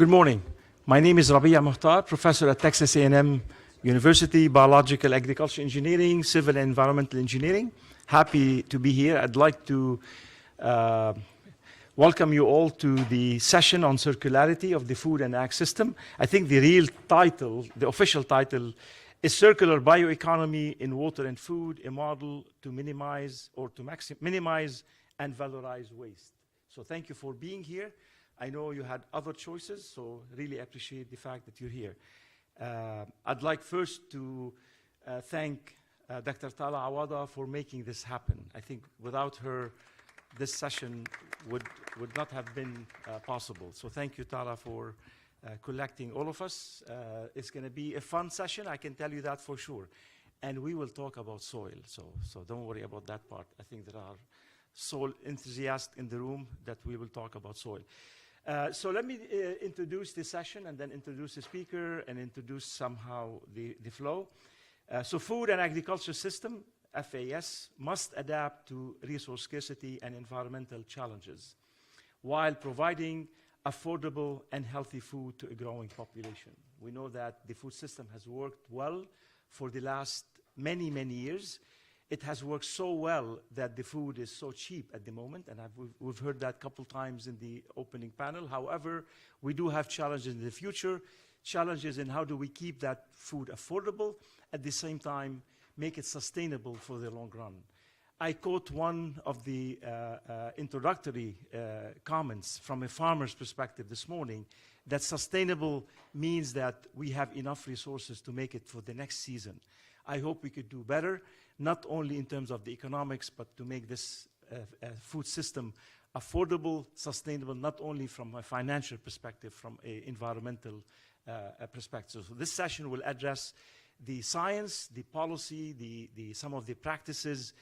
Good morning. My name is Rabia Muhtar, professor at Texas A&M University, Biological Agriculture Engineering, Civil and Environmental Engineering. Happy to be here. I'd like to welcome you all to the session on circularity of the food and ag system. I think the real title, the official title, is Circular Bioeconomy in Water and Food, a model to minimize and valorize waste. So thank you for being here. I know you had other choices, so really appreciate the fact that you're here. I'd like first to thank Dr. Tala Awada for making this happen. I think without her, this session would not have been possible. So thank you, Tala, for collecting all of us. It's going to be a fun session, I can tell you that for sure. And we will talk about soil, so don't worry about that part. I think there are soil enthusiasts in the room that we will talk about soil. So let me introduce the session and then introduce the speaker and introduce somehow the flow. So food and agriculture system, FAS, must adapt to resource scarcity and environmental challenges while providing affordable and healthy food to a growing population. We know that the food system has worked well for the last many, many years. It has worked so well that the food is so cheap at the moment, and we've heard that a couple times in the opening panel. However, we do have challenges in the future, challenges in how do we keep that food affordable, at the same time make it sustainable for the long run. I quote one of the introductory comments from a farmer's perspective this morning, that sustainable means that we have enough resources to make it for the next season. I hope we could do better, not only in terms of the economics, but to make this food system affordable, sustainable, not only from a financial perspective, from an environmental perspective. So this session will address the science, the policy, some of the practices,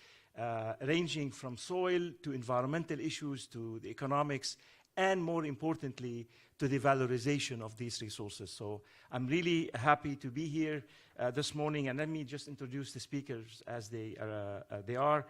ranging from soil to environmental issues to the economics, and more importantly, to the valorization of these resources. So I'm really happy to be here this morning, and let me just introduce the speakers as they are.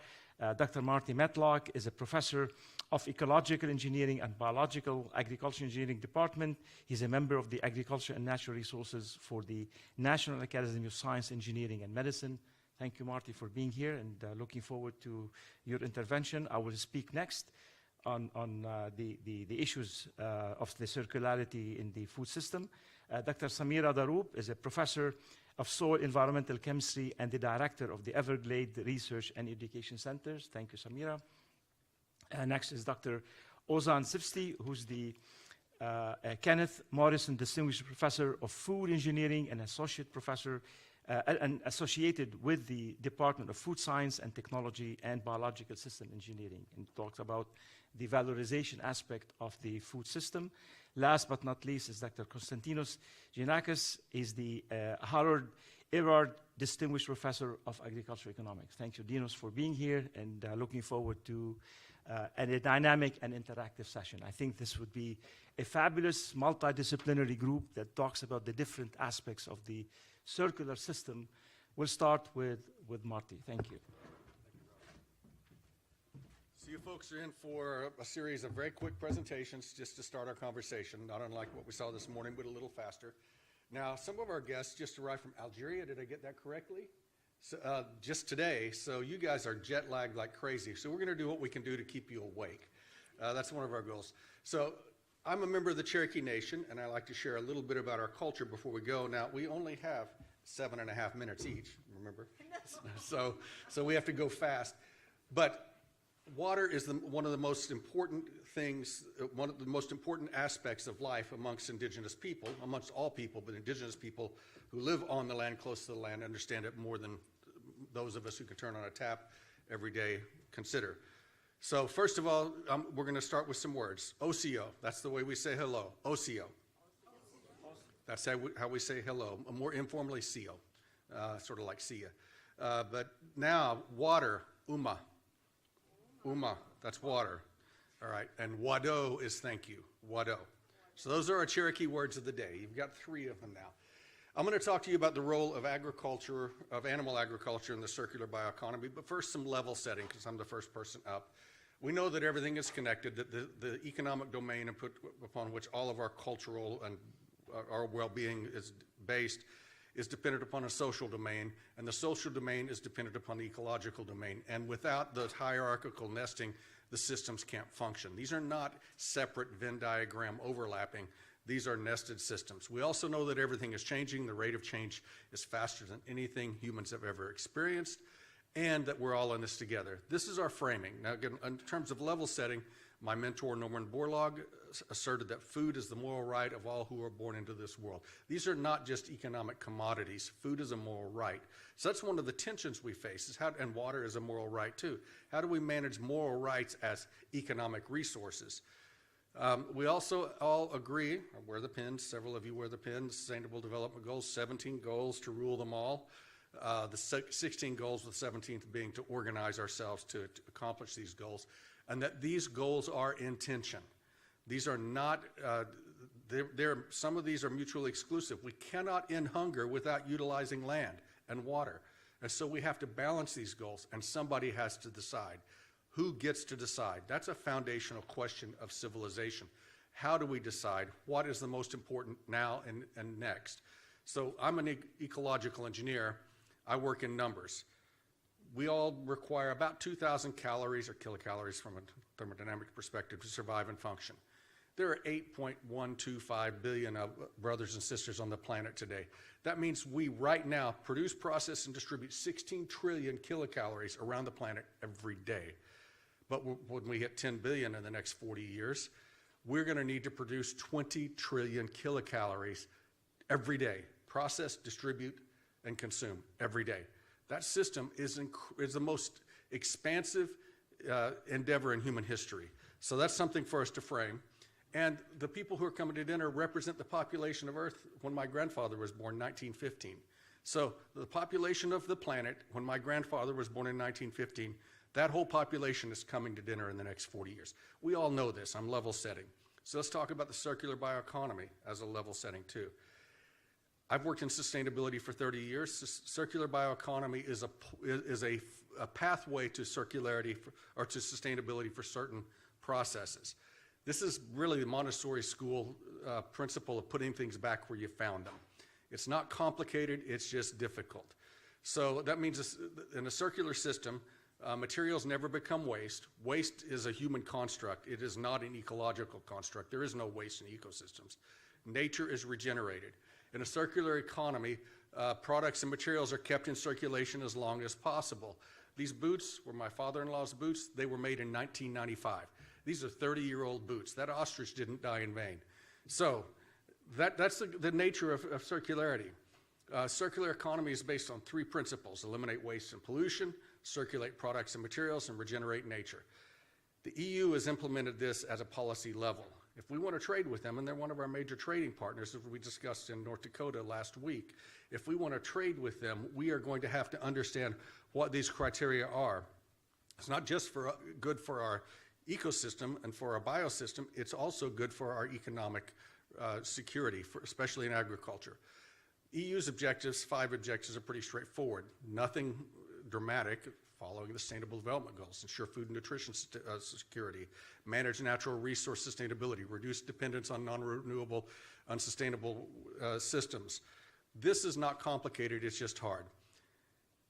Dr. Marty Matlock is a professor of ecological engineering and biological agriculture engineering department. He's a member of the Agriculture and Natural Resources for the National Academy of Science, Engineering, and Medicine. Thank you, Marty, for being here, and looking forward to your intervention. I will speak next on the issues of the circularity in the food system. Dr. Samira Daroub is a professor of soil environmental chemistry and the director of the Everglade Research and Education Centers. Thank you, Samira. Next is Dr. Ozan Sifsti, who's the Kenneth Morrison Distinguished Professor of Food Engineering and Associate Professor and associated with the Department of Food Science and Technology and Biological System Engineering, and talks about the valorization aspect of the food system. Last but not least is Dr. Konstantinos Giannakis, is the Harold Everard Distinguished Professor of Agricultural Economics. Thank you, Dinos, for being here, and looking forward to a dynamic and interactive session. I think this would be a fabulous multidisciplinary group that talks about the different aspects of the circular system. We'll start with Marty. Thank you. So you folks are in for a series of very quick presentations just to start our conversation, not unlike what we saw this morning, but a little faster. Now, some of our guests just arrived from Algeria. Did I get that correctly? So, just today, so you guys are jet lagged like crazy. So we're going to do what we can do to keep you awake. That's one of our goals. So I'm a member of the Cherokee Nation, and I like to share a little bit about our culture before we go. Now, we only have 7.5 minutes each, remember? So we have to go fast. But water is one of the most important things, one of the most important aspects of life amongst indigenous people, amongst all people, but indigenous people who live on the land, close to the land, understand it more than those of us who can turn on a tap every day consider. So first of all, we're going to start with some words. OCO, that's the way we say hello. OCO. That's how we say hello. More informally, CO, sort of like see ya. But now, water, uma. Uma, that's water. All right, and wado is thank you, wado. So those are our Cherokee words of the day. You've got 3 of them now. I'm going to talk to you about the role of agriculture, of animal agriculture in the circular bioeconomy, but first some level setting, because I'm the first person up. We know that everything is connected, that the economic domain upon which all of our cultural and our well-being is based is dependent upon a social domain, and the social domain is dependent upon the ecological domain. And without the hierarchical nesting, the systems can't function. These are not separate Venn diagram overlapping. These are nested systems. We also know that everything is changing. The rate of change is faster than anything humans have ever experienced, and that we're all in this together. This is our framing. Now, again, in terms of level setting, my mentor, Norman Borlaug, asserted that food is the moral right of all who are born into this world. These are not just economic commodities. Food is a moral right. So that's one of the tensions we face, and water is a moral right too. How do we manage moral rights as economic resources? We also all agree, I wear the pins, several of you wear the pins, Sustainable Development Goals, 17 goals to rule them all. The 16 goals, with the 17th being to organize ourselves to accomplish these goals, and that these goals are in tension. These are not, some of these are mutually exclusive. We cannot end hunger without utilizing land and water. And so we have to balance these goals, and somebody has to decide. Who gets to decide? That's a foundational question of civilization. How do we decide what is the most important now and next? So I'm an ecological engineer. I work in numbers. We all require about 2,000 calories or kilocalories from a thermodynamic perspective to survive and function. There are 8.125 billion brothers and sisters on the planet today. That means we right now produce, process, and distribute 16 trillion kilocalories around the planet every day. But when we hit 10 billion in the next 40 years, we're going to need to produce 20 trillion kilocalories every day. Process, distribute, and consume every day. That system is the most expansive endeavor in human history. So that's something for us to frame. And the people who are coming to dinner represent the population of Earth when my grandfather was born in 1915. So the population of the planet, when my grandfather was born in 1915, that whole population is coming to dinner in the next 40 years. We all know this. I'm level setting. So let's talk about the circular bioeconomy as a level setting too. I've worked in sustainability for 30 years. Circular bioeconomy is a pathway to circularity or to sustainability for certain processes. This is really the Montessori school principle of putting things back where you found them. It's not complicated, it's just difficult. So that means in a circular system, materials never become waste. Waste is a human construct. It is not an ecological construct. There is no waste in ecosystems. Nature is regenerated. In a circular economy, products and materials are kept in circulation as long as possible. These boots were my father-in-law's boots. They were made in 1995. These are 30-year-old boots. That ostrich didn't die in vain. So that's the nature of circularity. Circular economy is based on 3 principles: eliminate waste and pollution, circulate products and materials, and regenerate nature. The EU has implemented this at a policy level. If we want to trade with them, and they're one of our major trading partners, as we discussed in North Dakota last week, if we want to trade with them, we are going to have to understand what these criteria are. It's not just good for our ecosystem and for our biosystem, it's also good for our economic security, especially in agriculture. EU's objectives, 5 objectives, are pretty straightforward. Nothing dramatic, following the Sustainable Development Goals: ensure food and nutrition security, manage natural resource sustainability, reduce dependence on non-renewable, unsustainable systems. This is not complicated, it's just hard.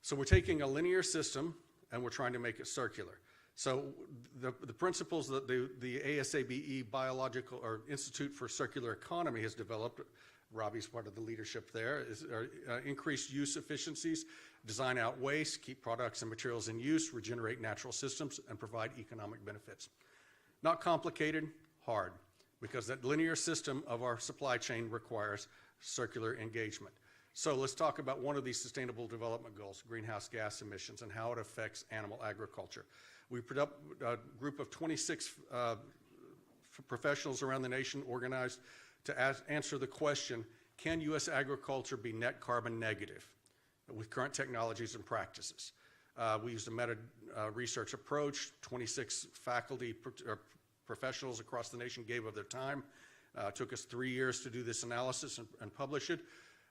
So we're taking a linear system and we're trying to make it circular. So the principles that the ASABE Biological or Institute for Circular Economy has developed, Robbie's part of the leadership there, is increase use efficiencies, design out waste, keep products and materials in use, regenerate natural systems, and provide economic benefits. Not complicated, hard, because that linear system of our supply chain requires circular engagement. So let's talk about one of these Sustainable Development Goals, greenhouse gas emissions, and how it affects animal agriculture. We put up a group of 26 professionals around the nation organized to answer the question, can U.S. agriculture be net carbon negative with current technologies and practices? We used a meta-research approach. 26 faculty professionals across the nation gave of their time. It took us 3 years to do this analysis and publish it.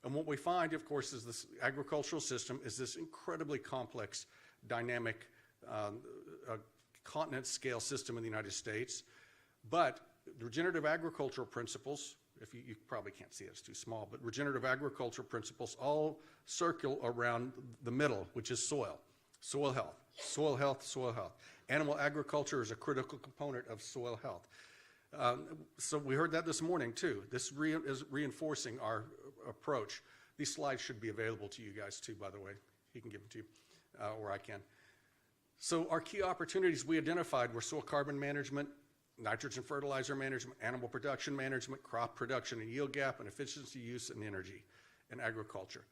And what we find, of course, is this agricultural system is this incredibly complex, dynamic continent scale system in the United States. But regenerative agricultural principles, if you probably can't see it, it's too small, but regenerative agricultural principles all circle around the middle, which is soil, soil health, soil health, soil health. Animal agriculture is a critical component of soil health. So we heard that this morning too. This is reinforcing our approach. These slides should be available to you guys too, by the way. He can give them to you, or I can. So our key opportunities we identified were soil carbon management, nitrogen fertilizer management, animal production management, crop production and yield gap, and efficiency use and energy in agriculture.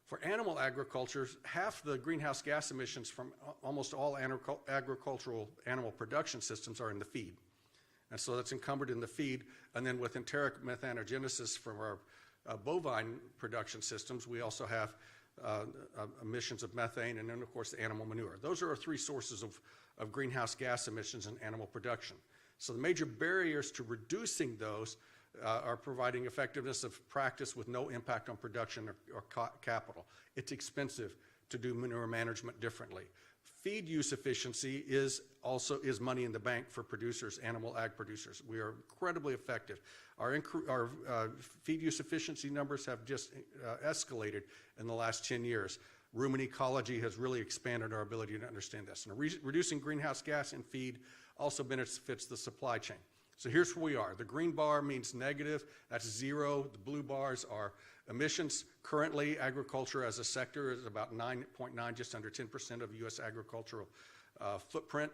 For animal agriculture, half the greenhouse gas emissions from almost all agricultural animal production systems are in the feed. And so that's encumbered in the feed. And then with enteric methanogenesis from our bovine production systems, we also have emissions of methane and then, of course, the animal manure. Those are our three sources of greenhouse gas emissions in animal production. So the major barriers to reducing those are providing effectiveness of practice with no impact on production or capital. It's expensive to do manure management differently. Feed use efficiency is money in the bank for producers, animal ag producers. We are incredibly effective. Our feed use efficiency numbers have just escalated in the last 10 years. Rumen ecology has really expanded our ability to understand this. And reducing greenhouse gas in feed also benefits the supply chain. So here's where we are. The green bar means negative, that's zero. The blue bars are emissions. Currently, agriculture as a sector is about 9.9, just under 10% of U.S. agricultural footprint.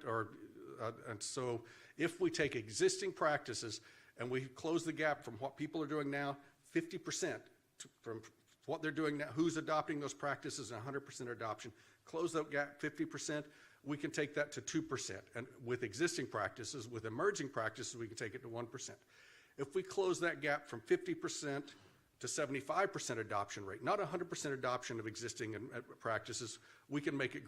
And so if we take existing practices and we close the gap from what people are doing now, 50% from what they're doing now, who's adopting those practices, and 100% adoption, close that gap 50%, we can take that to 2%. And with existing practices, with emerging practices, we can take it to 1%. If we close that gap from 50% to 75% adoption rate, not 100% adoption of existing practices, we can make it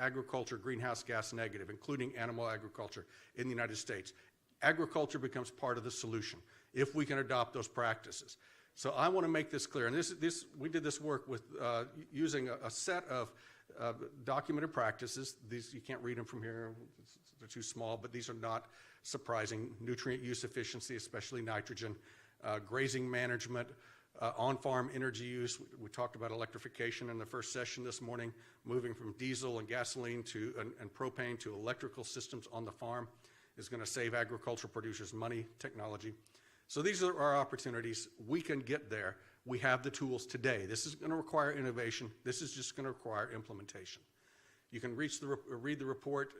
agriculture greenhouse gas negative, including animal agriculture in the United States. Agriculture becomes part of the solution if we can adopt those practices. So I want to make this clear, and we did this work with using a set of documented practices. These, you can't read them from here, they're too small, but these are not surprising. Nutrient use efficiency, especially nitrogen, grazing management, on-farm energy use. We talked about electrification in the first session this morning, moving from diesel and gasoline and propane to electrical systems on the farm is going to save agricultural producers money, technology. So these are our opportunities. We can get there. We have the tools today. This is going to require innovation. This is just going to require implementation. You can read the report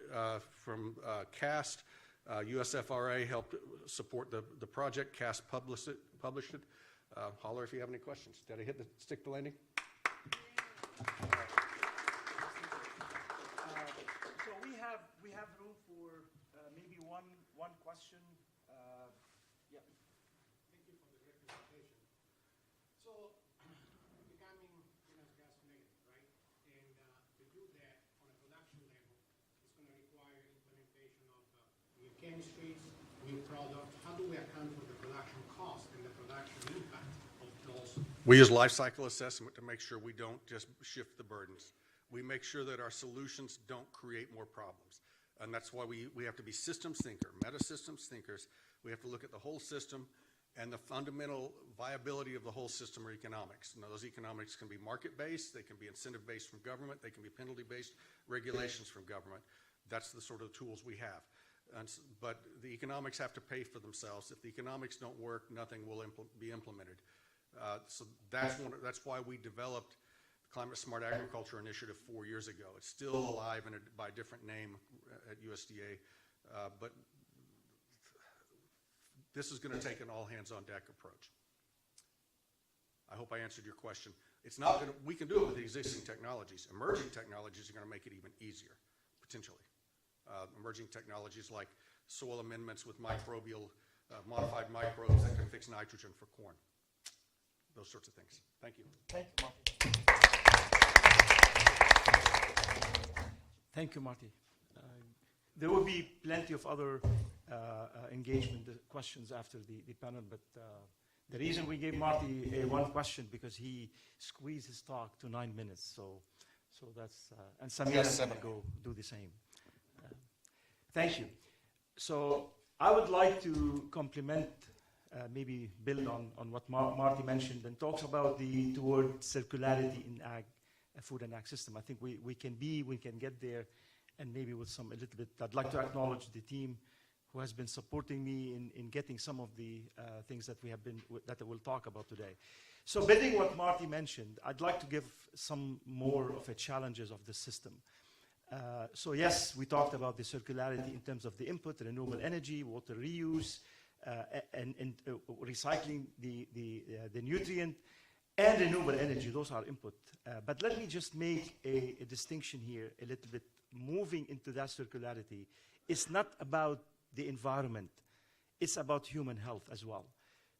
from CAST. USFRA helped support the project. CAST published it. Holler if you have any questions. Did I stick the landing? So we have room for maybe one question. Yeah. Thank you for the great presentation. So, becoming greenhouse gas negative, right? And to do that on a production level, it's going to require implementation of new chemistries, new products. How do we account for the production cost and the production impact of those? We use life cycle assessment to make sure we don't just shift the burdens. We make sure that our solutions don't create more problems. And that's why we have to be systems thinker, meta-systems thinkers. We have to look at the whole system and the fundamental viability of the whole system are economics. Now, those economics can be market-based, they can be incentive-based from government, they can be penalty-based regulations from government. That's the sort of tools we have. But the economics have to pay for themselves. If the economics don't work, nothing will be implemented. So that's why we developed the Climate Smart Agriculture Initiative 4 years ago. It's still alive by a different name at USDA, but this is going to take an all-hands-on-deck approach. I hope I answered your question. It's not going to, we can do it with existing technologies. Emerging technologies are going to make it even easier, potentially. Emerging technologies like soil amendments with microbial, modified microbes that can fix nitrogen for corn. Those sorts of things. Thank you. Thank you, Marty. Thank you, Marty. There will be plenty of other engagement questions after the panel, but the reason we gave Marty one question because he squeezed his talk to 9 minutes. So that's and Samir is going to go do the same. Thank you. So I would like to complement, maybe build on what Marty mentioned and talks about the toward circularity in ag, food and ag system. I think we can get there, and maybe with some a little bit. I'd like to acknowledge the team who has been supporting me in getting some of the things that that we'll talk about today. So building what Marty mentioned, I'd like to give some more of the challenges of the system. So yes, we talked about the circularity in terms of the input, renewable energy, water reuse, and recycling the nutrient, and renewable energy. Those are input. But let me just make a distinction here a little bit. Moving into that circularity, it's not about the environment. It's about human health as well.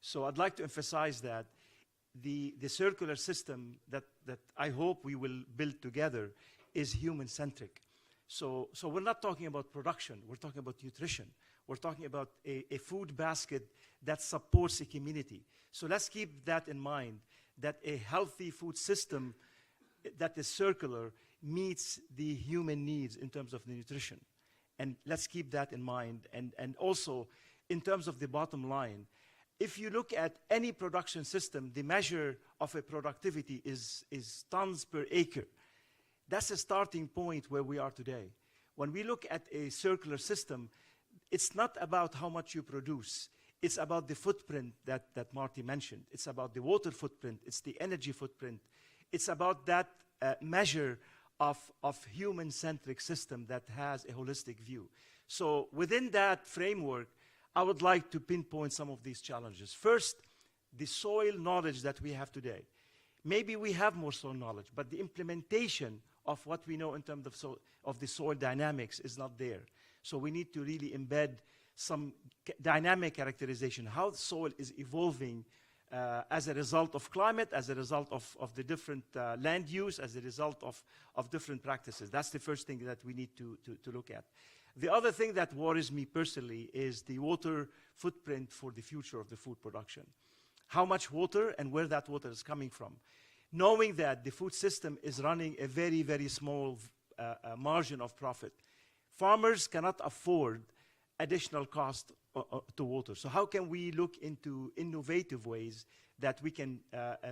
So I'd like to emphasize that the circular system that I hope we will build together is human-centric. So we're not talking about production. We're talking about nutrition. We're talking about a food basket that supports a community. So let's keep that in mind, that a healthy food system that is circular meets the human needs in terms of the nutrition. And let's keep that in mind. And also, in terms of the bottom line, if you look at any production system, the measure of a productivity is tons per acre. That's a starting point where we are today. When we look at a circular system, it's not about how much you produce. It's about the footprint that Marty mentioned. It's about the water footprint. It's the energy footprint. It's about that measure of human-centric system that has a holistic view. So within that framework, I would like to pinpoint some of these challenges. First, the soil knowledge that we have today. Maybe we have more soil knowledge, but the implementation of what we know in terms of the soil dynamics is not there. So we need to really embed some dynamic characterization, how the soil is evolving as a result of climate, as a result of the different land use, as a result of different practices. That's the first thing that we need to look at. The other thing that worries me personally is the water footprint for the future of the food production. How much water and where that water is coming from. Knowing that the food system is running a very, very small margin of profit. Farmers cannot afford additional cost to water. So how can we look into innovative ways that we can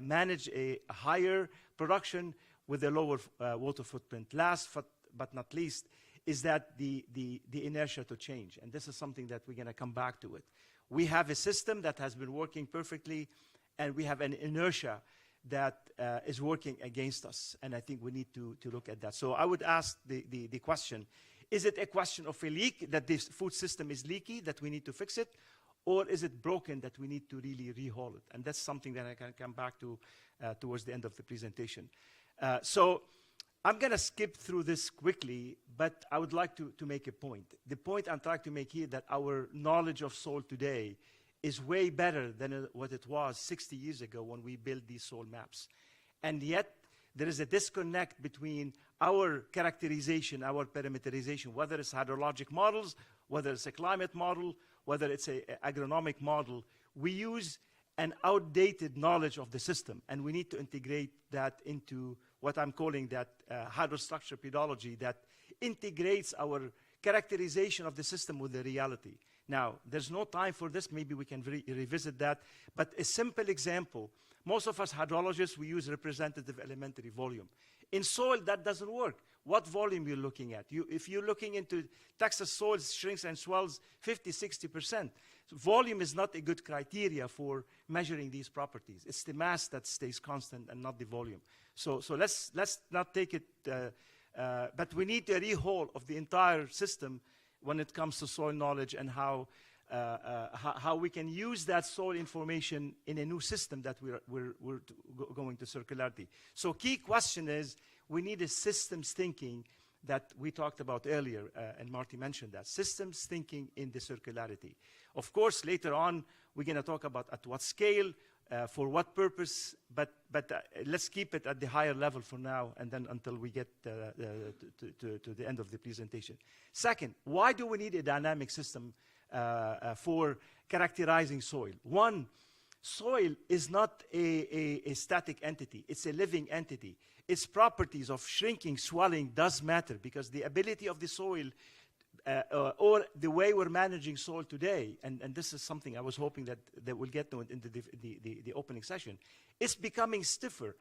manage a higher production with a lower water footprint? Last but not least is that the inertia to change. And this is something that we're going to come back to it. We have a system that has been working perfectly, and we have an inertia that is working against us. And I think we need to look at that. So I would ask the question, is it a question of a leak, that this food system is leaky, that we need to fix it? Or is it broken, that we need to really rehaul it? And that's something that I can come back to towards the end of the presentation. So I'm going to skip through this quickly, but I would like to make a point. The point I'm trying to make here, that our knowledge of soil today is way better than what it was 60 years ago when we built these soil maps. And yet, there is a disconnect between our characterization, our parameterization, whether it's hydrologic models, whether it's a climate model, whether it's an agronomic model. We use an outdated knowledge of the system, and we need to integrate that into what I'm calling that hydrostructure pedology that integrates our characterization of the system with the reality. Now, there's no time for this. Maybe we can revisit that. But a simple example, most of us hydrologists, we use representative elementary volume. In soil, that doesn't work. What volume you're looking at? If you're looking into Texas soil shrinks and swells 50, 60%. So volume is not a good criteria for measuring these properties. It's the mass that stays constant and not the volume. So let's not take it, but we need a rehaul of the entire system when it comes to soil knowledge and how we can use that soil information in a new system that we're going to circularity. So key question is, we need a systems thinking that we talked about earlier, and Marty mentioned that, systems thinking in the circularity. Of course, later on, we're going to talk about at what scale, for what purpose, but let's keep it at the higher level for now, and then until we get to the end of the presentation. Second, why do we need a dynamic system for characterizing soil? One, soil is not a static entity. It's a living entity. Its properties of shrinking, swelling does matter, because the ability of the soil or the way we're managing soil today, and this is something I was hoping that we'll get to in the opening session, it's becoming stiffer.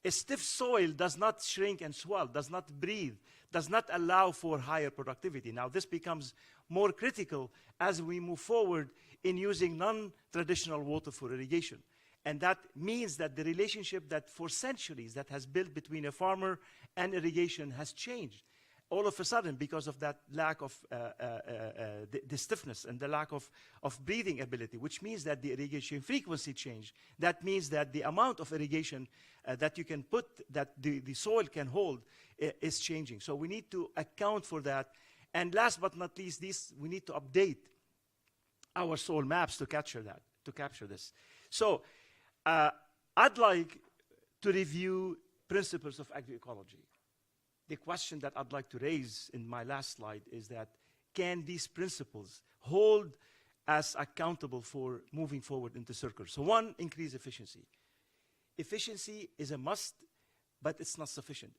A stiff soil does not shrink and swell, does not breathe, does not allow for higher productivity. Now, this becomes more critical as we move forward in using non-traditional water for irrigation. And that means that the relationship that for centuries that has built between a farmer and irrigation has changed all of a sudden because of that lack of the stiffness and the lack of breathing ability, which means that the irrigation frequency changed. That means that the amount of irrigation that you can put, that the soil can hold, is changing. So we need to account for that. And last but not least, we need to update our soil maps to capture that, to capture this. So I'd like to review principles of agroecology. The question that I'd like to raise in my last slide is that, can these principles hold us accountable for moving forward into circular? So one, increase efficiency. Efficiency is a must, but it's not sufficient.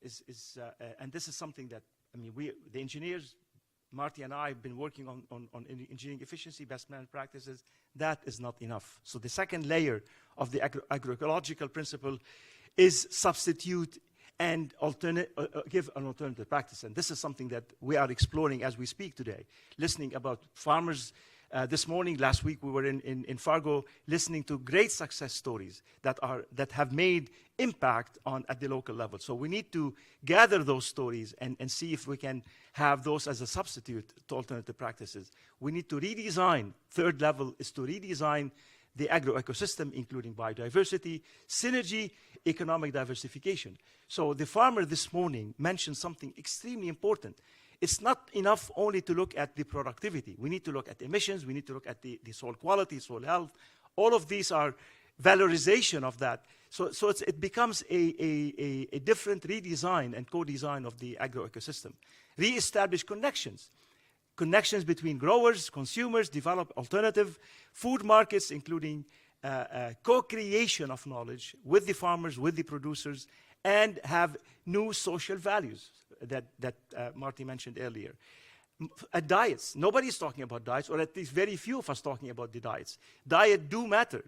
And this is something that, I mean, the engineers, Marty and I have been working on engineering efficiency, best management practices. That is not enough. So the second layer of the agroecological principle is substitute and give an alternative practice. And this is something that we are exploring as we speak today, listening about farmers. This morning, last week, we were in Fargo listening to great success stories that have made impact at the local level. So we need to gather those stories and see if we can have those as a substitute to alternative practices. We need to redesign. Third level is to redesign the agroecosystem, including biodiversity, synergy, economic diversification. So the farmer this morning mentioned something extremely important. It's not enough only to look at the productivity. We need to look at emissions. We need to look at the soil quality, soil health. All of these are valorization of that. So it becomes a different redesign and co-design of the agroecosystem. Re-establish connections. Connections between growers, consumers, develop alternative food markets, including co-creation of knowledge with the farmers, with the producers, and have new social values that Marty mentioned earlier. Diets. Nobody's talking about diets, or at least very few of us talking about the diets. Diet do matter,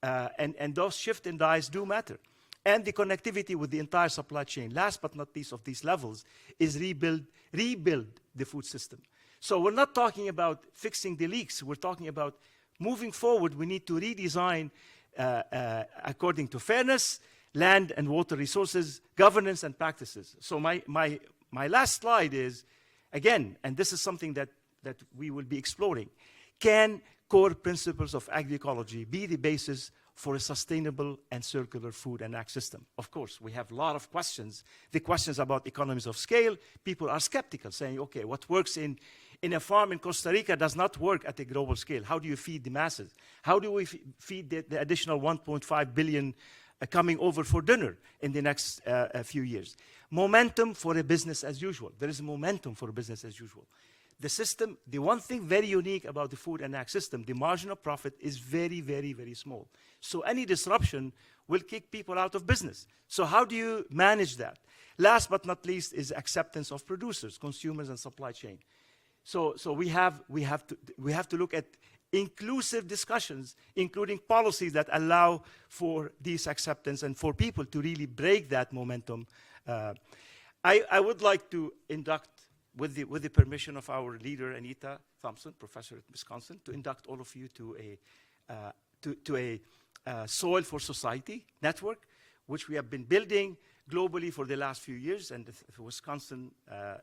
and those shifts in diets do matter. And the connectivity with the entire supply chain. Last but not least of these levels is rebuild the food system. So we're not talking about fixing the leaks. We're talking about moving forward. We need to redesign according to fairness, land and water resources, governance and practices. So my last slide is, again, and this is something that we will be exploring, can core principles of agroecology be the basis for a sustainable and circular food and ag system? Of course, we have a lot of questions. The questions about economies of scale, people are skeptical, saying, okay, what works in a farm in Costa Rica does not work at a global scale. How do you feed the masses? How do we feed the additional 1.5 billion coming over for dinner in the next few years? Momentum for a business as usual. There is momentum for a business as usual. The system, the one thing very unique about the food and ag system, the margin of profit is very, very, very small. So any disruption will kick people out of business. So how do you manage that? Last but not least is acceptance of producers, consumers, and supply chain. So we have to look at inclusive discussions, including policies that allow for this acceptance and for people to really break that momentum. I would like to induct, with the permission of our leader, Anita Thompson, professor at Wisconsin, to induct all of you to a Soil for Society network, which we have been building globally for the last few years, and Wisconsin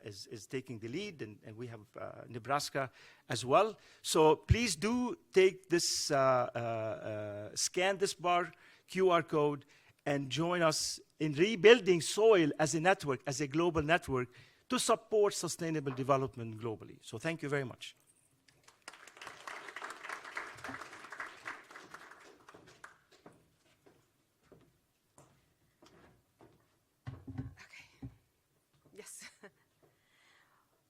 is taking the lead, and we have Nebraska as well. So please do take this, scan this QR code, and join us in rebuilding soil as a network, as a global network, to support sustainable development globally. So thank you very much.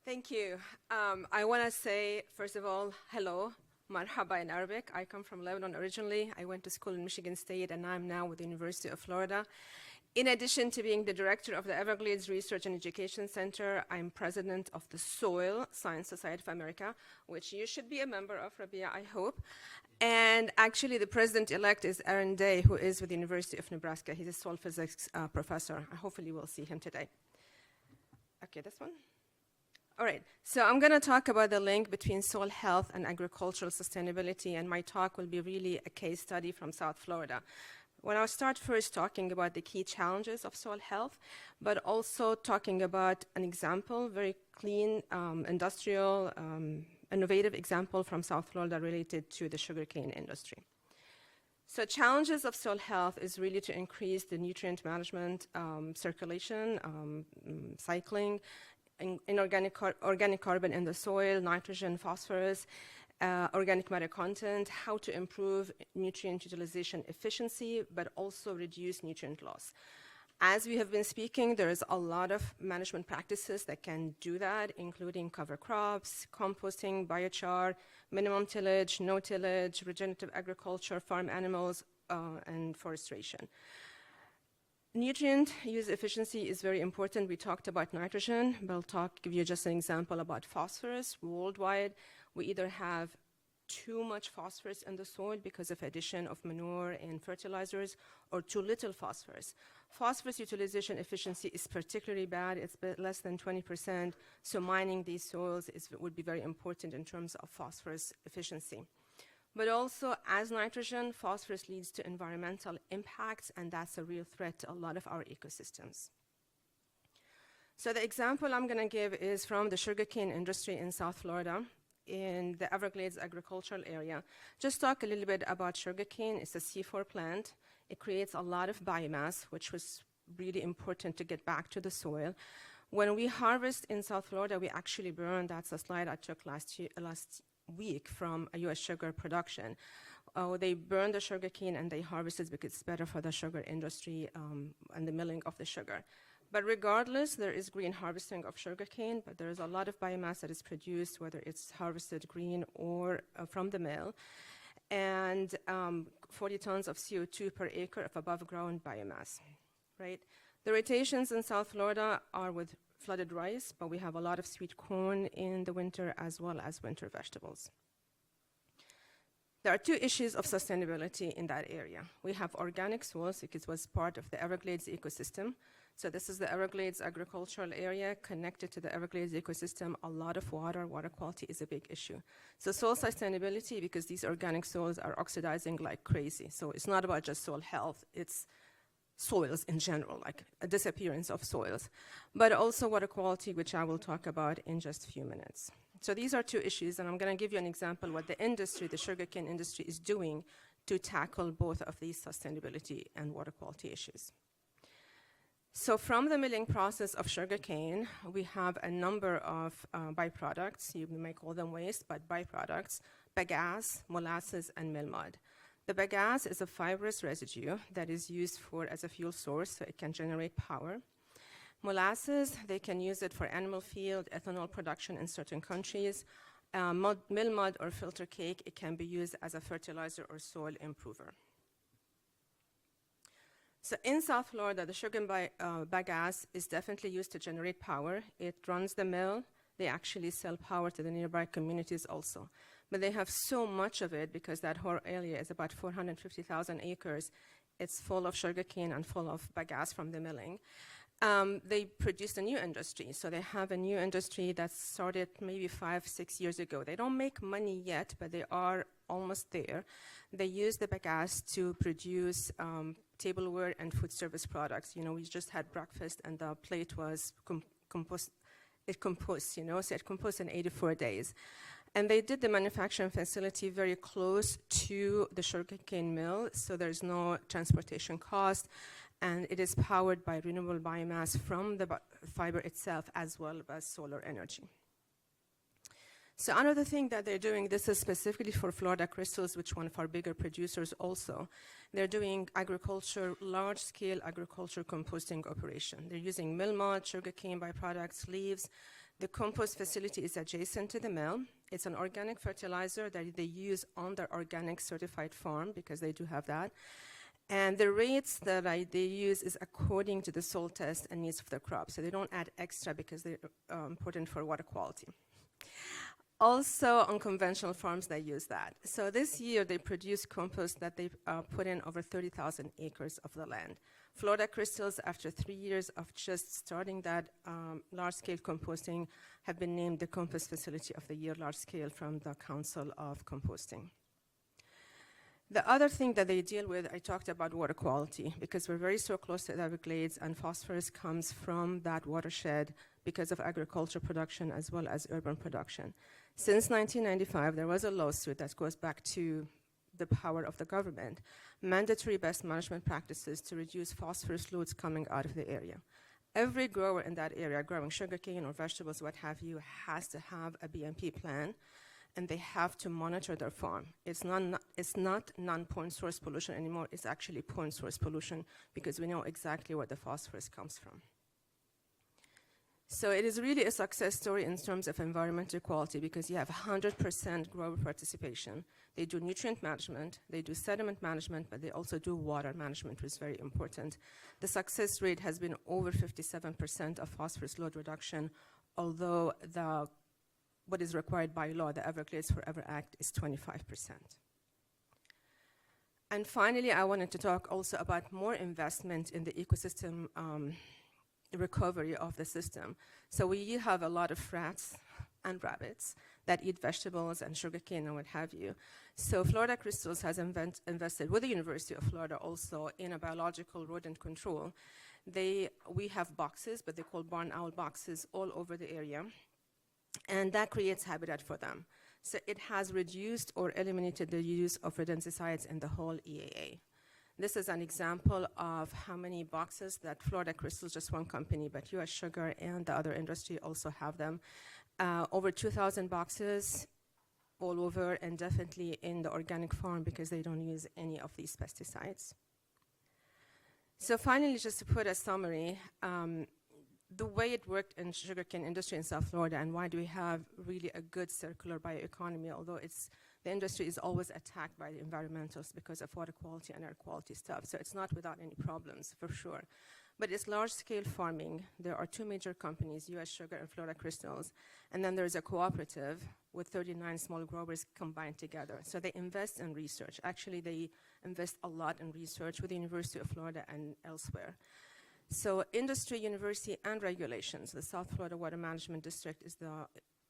Thank you. I want to say, first of all, hello, marhaba in Arabic. I come from Lebanon originally. I went to school in Michigan State, and I'm now with the University of Florida. In addition to being the director of the Everglades Research and Education Center, I'm president of the Soil Science Society of America, which you should be a member of, Rabia, I hope. And actually, the president-elect is Aaron Day, who is with the University of Nebraska. He's a soil physics professor. Hopefully, we'll see him today. Okay, this one? All right, so I'm going to talk about the link between soil health and agricultural sustainability, and my talk will be really a case study from South Florida. When I'll start first talking about the key challenges of soil health, but also talking about an example, very clean, industrial, innovative example from South Florida related to the sugarcane industry. So challenges of soil health is really to increase the nutrient management, circulation, cycling, organic carbon in the soil, nitrogen, phosphorus, organic matter content, how to improve nutrient utilization efficiency, but also reduce nutrient loss. As we have been speaking, there is a lot of management practices that can do that, including cover crops, composting, biochar, minimum tillage, no tillage, regenerative agriculture, farm animals, and forestation. Nutrient use efficiency is very important. We talked about nitrogen, but I'll give you just an example about phosphorus. Worldwide, we either have too much phosphorus in the soil because of addition of manure and fertilizers, or too little phosphorus. Phosphorus utilization efficiency is particularly bad. It's less than 20%, so mining these soils would be very important in terms of phosphorus efficiency. But also, as nitrogen, phosphorus leads to environmental impacts, and that's a real threat to a lot of our ecosystems. So the example I'm going to give is from the sugarcane industry in South Florida, in the Everglades agricultural area. Just talk a little bit about sugarcane. It's a C4 plant. It creates a lot of biomass, which was really important to get back to the soil. When we harvest in South Florida, we actually burn. That's a slide I took last week from a U.S. sugar production. They burn the sugarcane and they harvest it because it's better for the sugar industry and the milling of the sugar. But regardless, there is green harvesting of sugarcane, but there is a lot of biomass that is produced, whether it's harvested green or from the mill, and 40 tons of CO2 per acre of above ground biomass, right? The rotations in South Florida are with flooded rice, but we have a lot of sweet corn in the winter as well as winter vegetables. There are two issues of sustainability in that area. We have organic soils, because it was part of the Everglades ecosystem. So this is the Everglades agricultural area connected to the Everglades ecosystem. A lot of water quality is a big issue. So soil sustainability, because these organic soils are oxidizing like crazy. So it's not about just soil health, it's soils in general, like a disappearance of soils. But also water quality, which I will talk about in just a few minutes. So these are two issues, and I'm going to give you an example what the industry, the sugarcane industry, is doing to tackle both of these sustainability and water quality issues. So from the milling process of sugarcane, we have a number of byproducts. You may call them waste, but byproducts: bagasse, molasses, and mill mud. The bagasse is a fibrous residue that is used as a fuel source, so it can generate power. Molasses, they can use it for animal feed, ethanol production in certain countries. Mill mud or filter cake, it can be used as a fertilizer or soil improver. So in South Florida, the sugar bagasse is definitely used to generate power. It runs the mill. They actually sell power to the nearby communities also. But they have so much of it because that whole area is about 450,000 acres. It's full of sugarcane and full of bagasse from the milling. They produced a new industry. So they have a new industry that started maybe 5-6 years ago. They don't make money yet, but they are almost there. They use the bagasse to produce tableware and food service products. You know, we just had breakfast and the plate was compost. It composts, you know, so it composts in 84 days. And they did the manufacturing facility very close to the sugarcane mill, so there's no transportation cost, and it is powered by renewable biomass from the fiber itself as well as solar energy. So another thing that they're doing, this is specifically for Florida Crystals, which one of our bigger producers also, they're doing agriculture, large-scale agriculture composting operation. They're using mill mud, sugarcane byproducts, leaves. The compost facility is adjacent to the mill. It's an organic fertilizer that they use on their organic certified farm, because they do have that. And the rates that they use is according to the soil test and needs of the crop. So they don't add extra because they're important for water quality. Also, on conventional farms, they use that. So this year, they produced compost that they put in over 30,000 acres of the land. Florida Crystals, after 3 years of just starting that large-scale composting, have been named the Compost Facility of the Year large-scale from the Council of Composting. The other thing that they deal with, I talked about water quality, because we're so close to the Everglades, and phosphorus comes from that watershed because of agriculture production as well as urban production. Since 1995, there was a lawsuit that goes back to the power of the government, mandatory best management practices to reduce phosphorus loads coming out of the area. Every grower in that area, growing sugarcane or vegetables, what have you, has to have a BMP plan, and they have to monitor their farm. It's not non-point source pollution anymore, it's actually point source pollution because we know exactly where the phosphorus comes from. So it is really a success story in terms of environmental quality because you have 100% grower participation. They do nutrient management, they do sediment management, but they also do water management, which is very important. The success rate has been over 57% of phosphorus load reduction, although what is required by law, the Everglades Forever Act, is 25%. And finally, I wanted to talk also about more investment in the ecosystem recovery of the system. So we have a lot of rats and rabbits that eat vegetables and sugarcane and what have you. So Florida Crystals has invested with the University of Florida also in a biological rodent control. We have boxes, but they're called barn owl boxes all over the area, and that creates habitat for them. So it has reduced or eliminated the use of rodenticides in the whole EAA. This is an example of how many boxes that Florida Crystals, just one company, but US Sugar and the other industry also have them. Over 2,000 boxes all over, and definitely in the organic farm because they don't use any of these pesticides. So finally, just to put a summary, the way it worked in sugarcane industry in South Florida and why do we have really a good circular bioeconomy, although the industry is always attacked by the environmentalists because of water quality and air quality stuff. So it's not without any problems, for sure. But it's large-scale farming. There are two major companies, US Sugar and Florida Crystals. And then there's a cooperative with 39 small growers combined together. So they invest in research. Actually, they invest a lot in research with the University of Florida and elsewhere. So industry, university, and regulations. The South Florida Water Management District is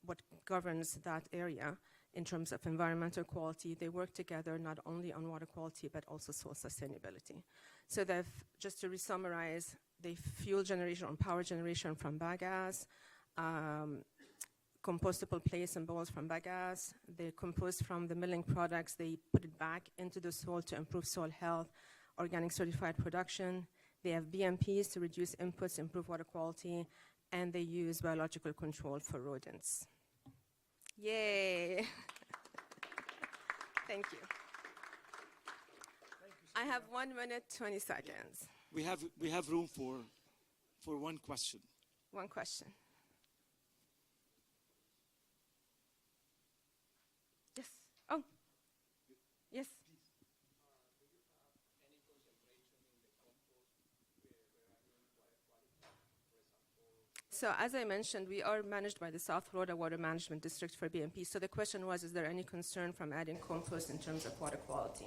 what governs that area in terms of environmental quality. They work together not only on water quality, but also soil sustainability. So just to re-summarize, they fuel generation or power generation from bagasse, compostable plates and bowls from bagasse. They compost from the milling products. They put it back into the soil to improve soil health, organic certified production. They have BMPs to reduce inputs, improve water quality, and they use biological control for rodents. Yay! Thank you. I have 1 minute, 20 seconds. We have room for one question. One question. Yes. Oh. Yes. So as I mentioned, we are managed by the South Florida Water Management District for BMP. So the question was, is there any concern from adding compost in terms of water quality?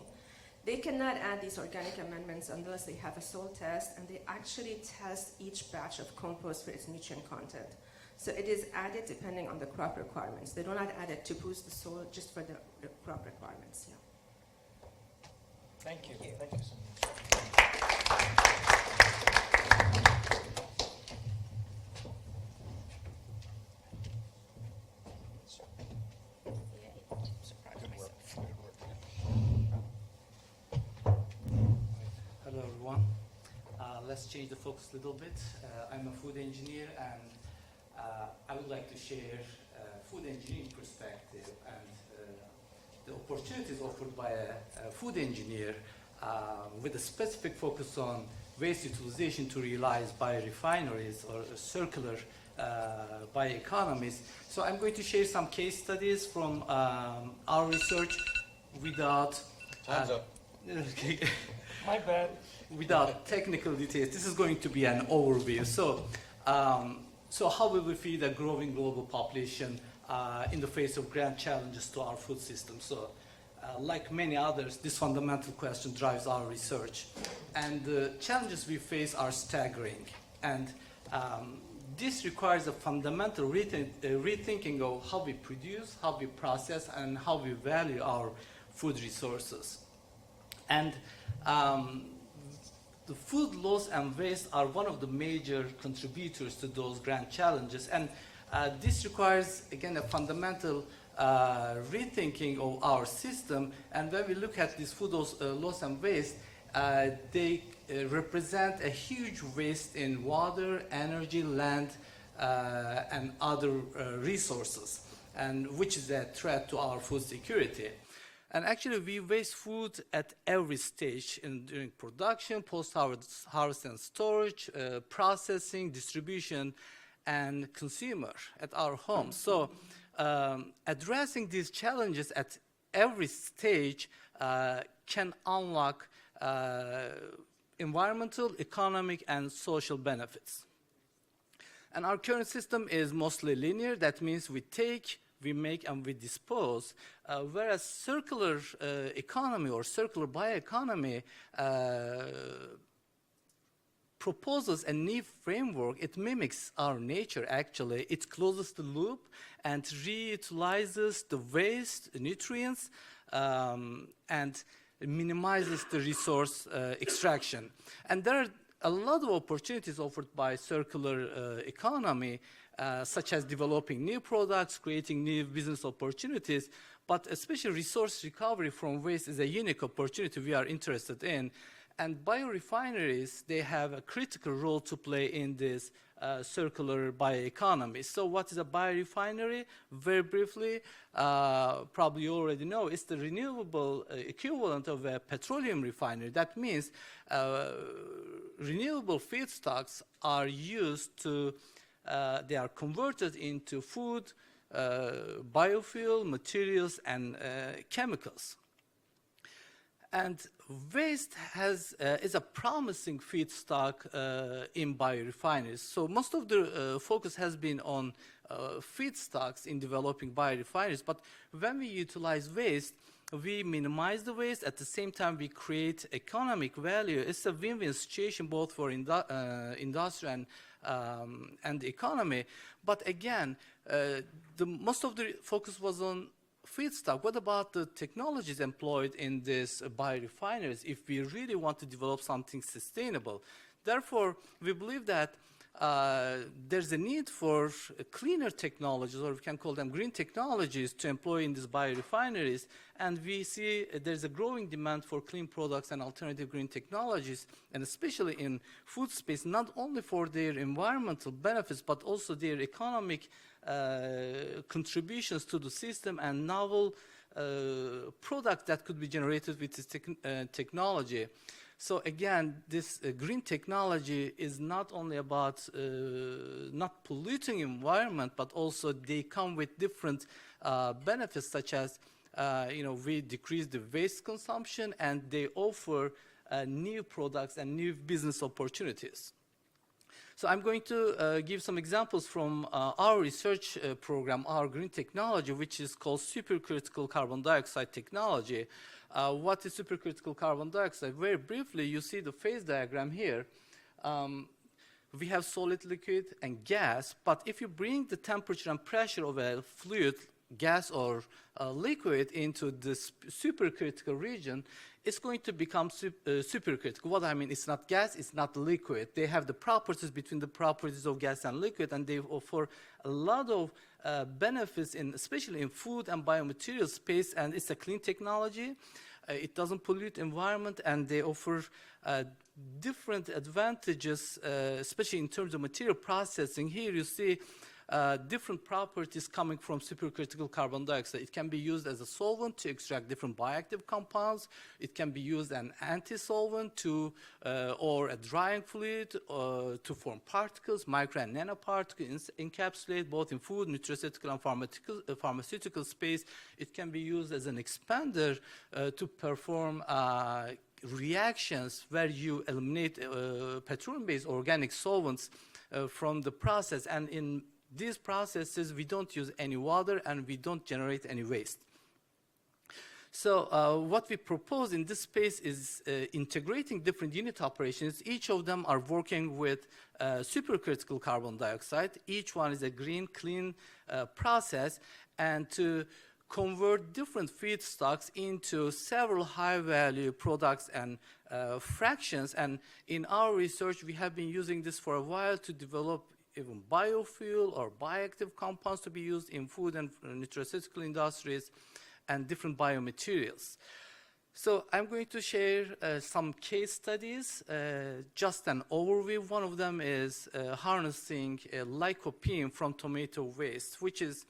They cannot add these organic amendments unless they have a soil test, and they actually test each batch of compost for its nutrient content. So it is added depending on the crop requirements. They do not add it to boost the soil, just for the crop requirements. Yeah. Thank you. Thank you so much. Hello everyone. Let's change the focus a little bit. I'm a food engineer, and I would like to share food engineering perspective and the opportunities offered by a food engineer with a specific focus on waste utilization to realize biorefineries or circular bioeconomies. So I'm going to share some case studies from our research without... Time's up. Okay. My bad. Without technical details, this is going to be an overview. So how will we feed a growing global population in the face of grand challenges to our food system? So, like many others, this fundamental question drives our research. And the challenges we face are staggering. And this requires a fundamental rethinking of how we produce, how we process, and how we value our food resources. And the food loss and waste are one of the major contributors to those grand challenges. And this requires, again, a fundamental rethinking of our system. And when we look at these food loss and waste, they represent a huge waste in water, energy, land, and other resources, and which is a threat to our food security. And actually, we waste food at every stage during production, post-harvest and storage, processing, distribution, and consumer at our homes. So addressing these challenges at every stage can unlock environmental, economic, and social benefits. And our current system is mostly linear. That means we take, we make, and we dispose. Whereas circular economy or circular bioeconomy proposes a new framework. It mimics our nature, actually. It closes the loop and reutilizes the waste, nutrients, and minimizes the resource extraction. And there are a lot of opportunities offered by circular economy, such as developing new products, creating new business opportunities, but especially resource recovery from waste is a unique opportunity we are interested in. And biorefineries, they have a critical role to play in this circular bioeconomy. So what is a biorefinery? Very briefly, probably you already know, it's the renewable equivalent of a petroleum refinery. That means renewable feedstocks are used to, they are converted into food, biofuel, materials, and chemicals. And waste is a promising feedstock in biorefineries. So most of the focus has been on feedstocks in developing biorefineries. But when we utilize waste, we minimize the waste. At the same time, we create economic value. It's a win-win situation both for industry and the economy. But again, most of the focus was on feedstock. What about the technologies employed in these biorefineries if we really want to develop something sustainable? Therefore, we believe that there's a need for cleaner technologies, or we can call them green technologies, to employ in these biorefineries. And we see there's a growing demand for clean products and alternative green technologies, and especially in food space, not only for their environmental benefits, but also their economic contributions to the system and novel products that could be generated with this technology. So again, this green technology is not only about not polluting environment, but also they come with different benefits, such as we decrease the waste consumption, and they offer new products and new business opportunities. So I'm going to give some examples from our research program, our green technology, which is called supercritical carbon dioxide technology. What is supercritical carbon dioxide? Very briefly, you see the phase diagram here. We have solid, liquid, and gas, but if you bring the temperature and pressure of a fluid, gas or liquid into this supercritical region, it's going to become supercritical. What I mean, it's not gas, it's not liquid. They have the properties between the properties of gas and liquid, and they offer a lot of benefits, especially in food and biomaterial space, and it's a clean technology. It doesn't pollute environment, and they offer different advantages, especially in terms of material processing. Here you see different properties coming from supercritical carbon dioxide. It can be used as a solvent to extract different bioactive compounds. It can be used as an anti-solvent or a drying fluid to form particles, micro and nanoparticles, encapsulate both in food, nutraceutical, and pharmaceutical space. It can be used as an expander to perform reactions where you eliminate petroleum-based organic solvents from the process. And in these processes, we don't use any water and we don't generate any waste. So what we propose in this space is integrating different unit operations. Each of them are working with supercritical carbon dioxide. Each one is a green, clean process, and to convert different feedstocks into several high-value products and fractions. And in our research, we have been using this for a while to develop even biofuel or bioactive compounds to be used in food and nutraceutical industries and different biomaterials. So I'm going to share some case studies, just an overview. One of them is harnessing lycopene from tomato waste, which is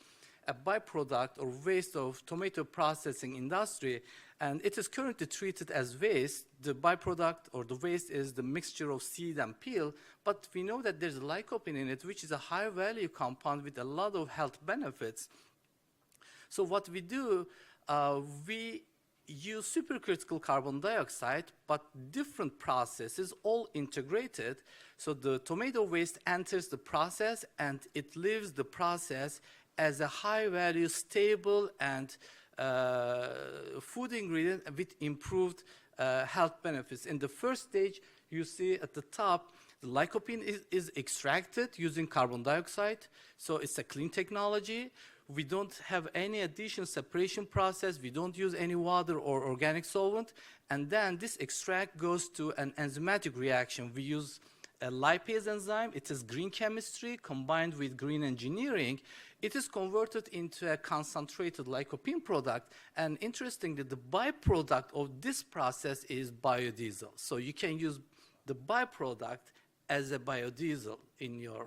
a byproduct or waste of tomato processing industry, and it is currently treated as waste. The byproduct or the waste is the mixture of seed and peel, but we know that there's lycopene in it, which is a high-value compound with a lot of health benefits. So what we do, we use supercritical carbon dioxide, but different processes, all integrated. So the tomato waste enters the process, and it leaves the process as a high-value, stable, and food ingredient with improved health benefits. In the first stage, you see at the top, the lycopene is extracted using carbon dioxide, so it's a clean technology. We don't have any additional separation process. We don't use any water or organic solvent. And then this extract goes to an enzymatic reaction. We use a lipase enzyme. It is green chemistry combined with green engineering. It is converted into a concentrated lycopene product. And interestingly, the byproduct of this process is biodiesel. So you can use the byproduct as a biodiesel in your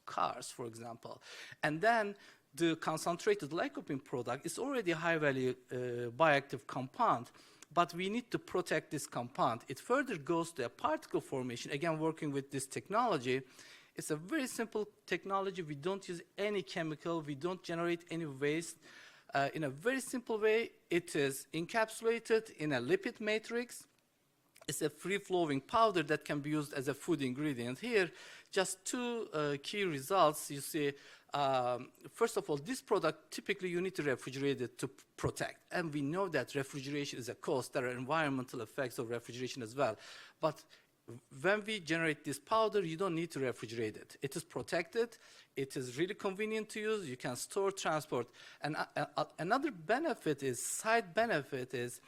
cars, for example. And then the concentrated lycopene product is already a high-value bioactive compound, but we need to protect this compound. It further goes to a particle formation, again working with this technology. It's a very simple technology. We don't use any chemical. We don't generate any waste. In a very simple way, it is encapsulated in a lipid matrix. It's a free-flowing powder that can be used as a food ingredient. Here, just two key results. You see, first of all, this product, typically you need to refrigerate it to protect. And we know that refrigeration is a cost. There are environmental effects of refrigeration as well. But when we generate this powder, you don't need to refrigerate it. It is protected. It is really convenient to use. You can store, transport. And another benefit is, side benefit is,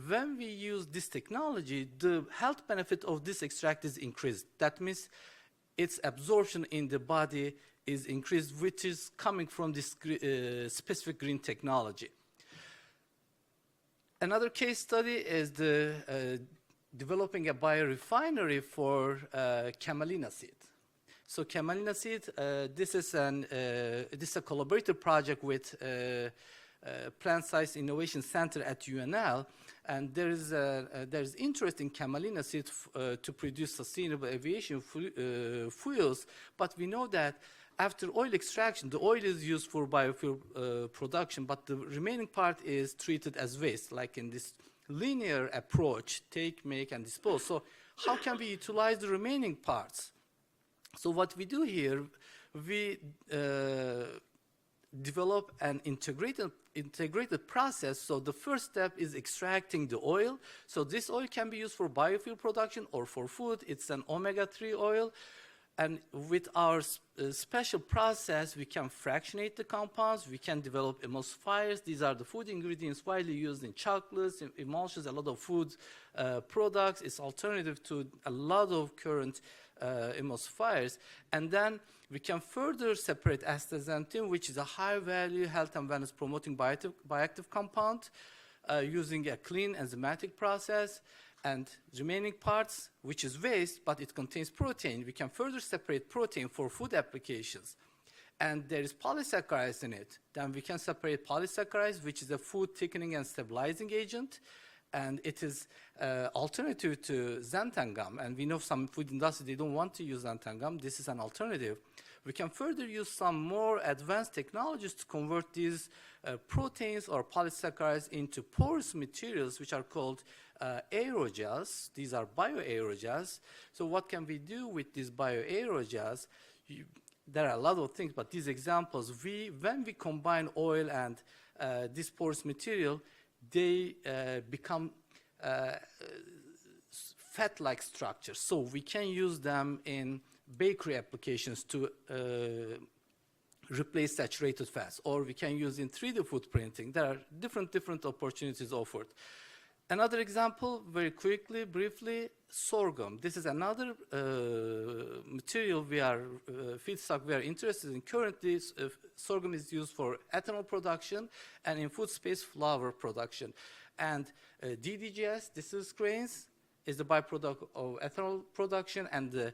when we use this technology, the health benefit of this extract is increased. That means its absorption in the body is increased, which is coming from this specific green technology. Another case study is the developing a biorefinery for camelina seed. So camelina seed, this is a collaborative project with Plant Science Innovation Center at UNL, and there's interest in camelina seed to produce sustainable aviation fuels, but we know that after oil extraction, the oil is used for biofuel production, but the remaining part is treated as waste, like in this linear approach, take, make, and dispose. So how can we utilize the remaining parts? So what we do here, we develop an integrated process. So the first step is extracting the oil. So this oil can be used for biofuel production or for food. It's an omega-3 oil. And with our special process, we can fractionate the compounds. We can develop emulsifiers. These are the food ingredients widely used in chocolates, emulsions, a lot of food products. It's alternative to a lot of current emulsifiers. And then we can further separate astaxanthin, which is a high-value health and wellness promoting bioactive compound, using a clean enzymatic process. And remaining parts, which is waste, but it contains protein, we can further separate protein for food applications. And there is polysaccharides in it. Then we can separate polysaccharides, which is a food thickening and stabilizing agent. And it is alternative to xanthan gum. And we know some food industry, they don't want to use xanthan gum. This is an alternative. We can further use some more advanced technologies to convert these proteins or polysaccharides into porous materials, which are called aerogels. These are bioaerogels. So what can we do with these bioaerogels? There are a lot of things, but these examples, when we combine oil and this porous material, they become fat-like structures. So we can use them in bakery applications to replace saturated fats, or we can use in 3D food printing. There are different opportunities offered. Another example, very quickly, briefly, sorghum. This is another material feedstock we are interested in. Currently, sorghum is used for ethanol production and in food space, flour production. And DDGS, distilled grains, is the byproduct of ethanol production, and the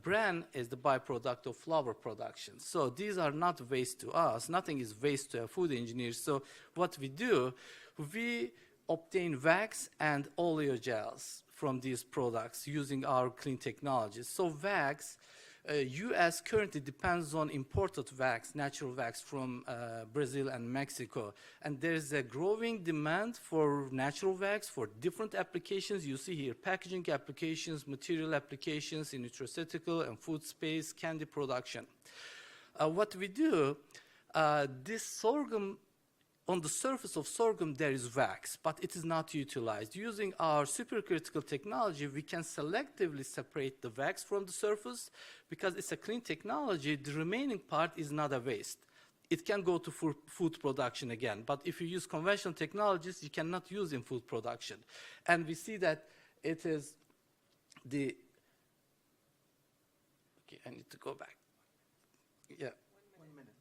bran is the byproduct of flour production. So these are not waste to us. Nothing is waste to a food engineer. So what we do, we obtain wax and oleogels from these products using our clean technologies. So wax, US currently depends on imported wax, natural wax from Brazil and Mexico. And there's a growing demand for natural wax for different applications. You see here packaging applications, material applications in nutraceutical and food space, candy production. What we do, this sorghum, on the surface of sorghum, there is wax, but it is not utilized. Using our supercritical technology, we can selectively separate the wax from the surface. Because it's a clean technology, the remaining part is not a waste. It can go to food production again. But if you use conventional technologies, you cannot use in food production. And we see that it is the... Okay, I need to go back. Yeah. 1 minute.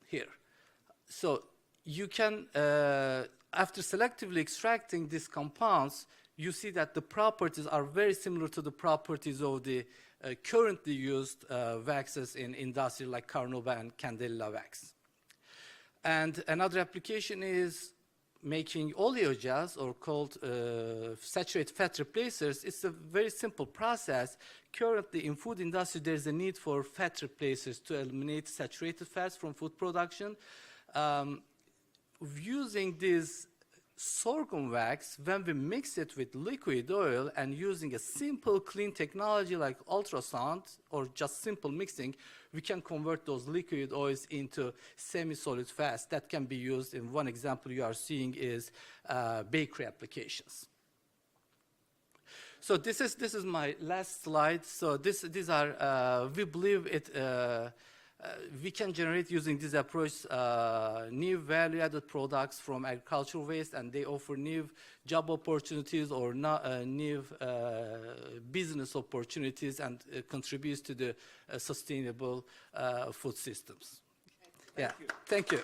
Here. So you can, after selectively extracting these compounds, you see that the properties are very similar to the properties of the currently used waxes in industry like Carnauba and Candela wax. And another application is making oleogels, or called saturated fat replacers. It's a very simple process. Currently in food industry, there's a need for fat replacers to eliminate saturated fats from food production. Using this sorghum wax, when we mix it with liquid oil and using a simple clean technology like ultrasound or just simple mixing, we can convert those liquid oils into semi-solid fats that can be used. In one example you are seeing is bakery applications. So this is my last slide. So these are, we believe it, we can generate using this approach new value-added products from agricultural waste, and they offer new job opportunities or new business opportunities, and contributes to the sustainable food systems. Thank you.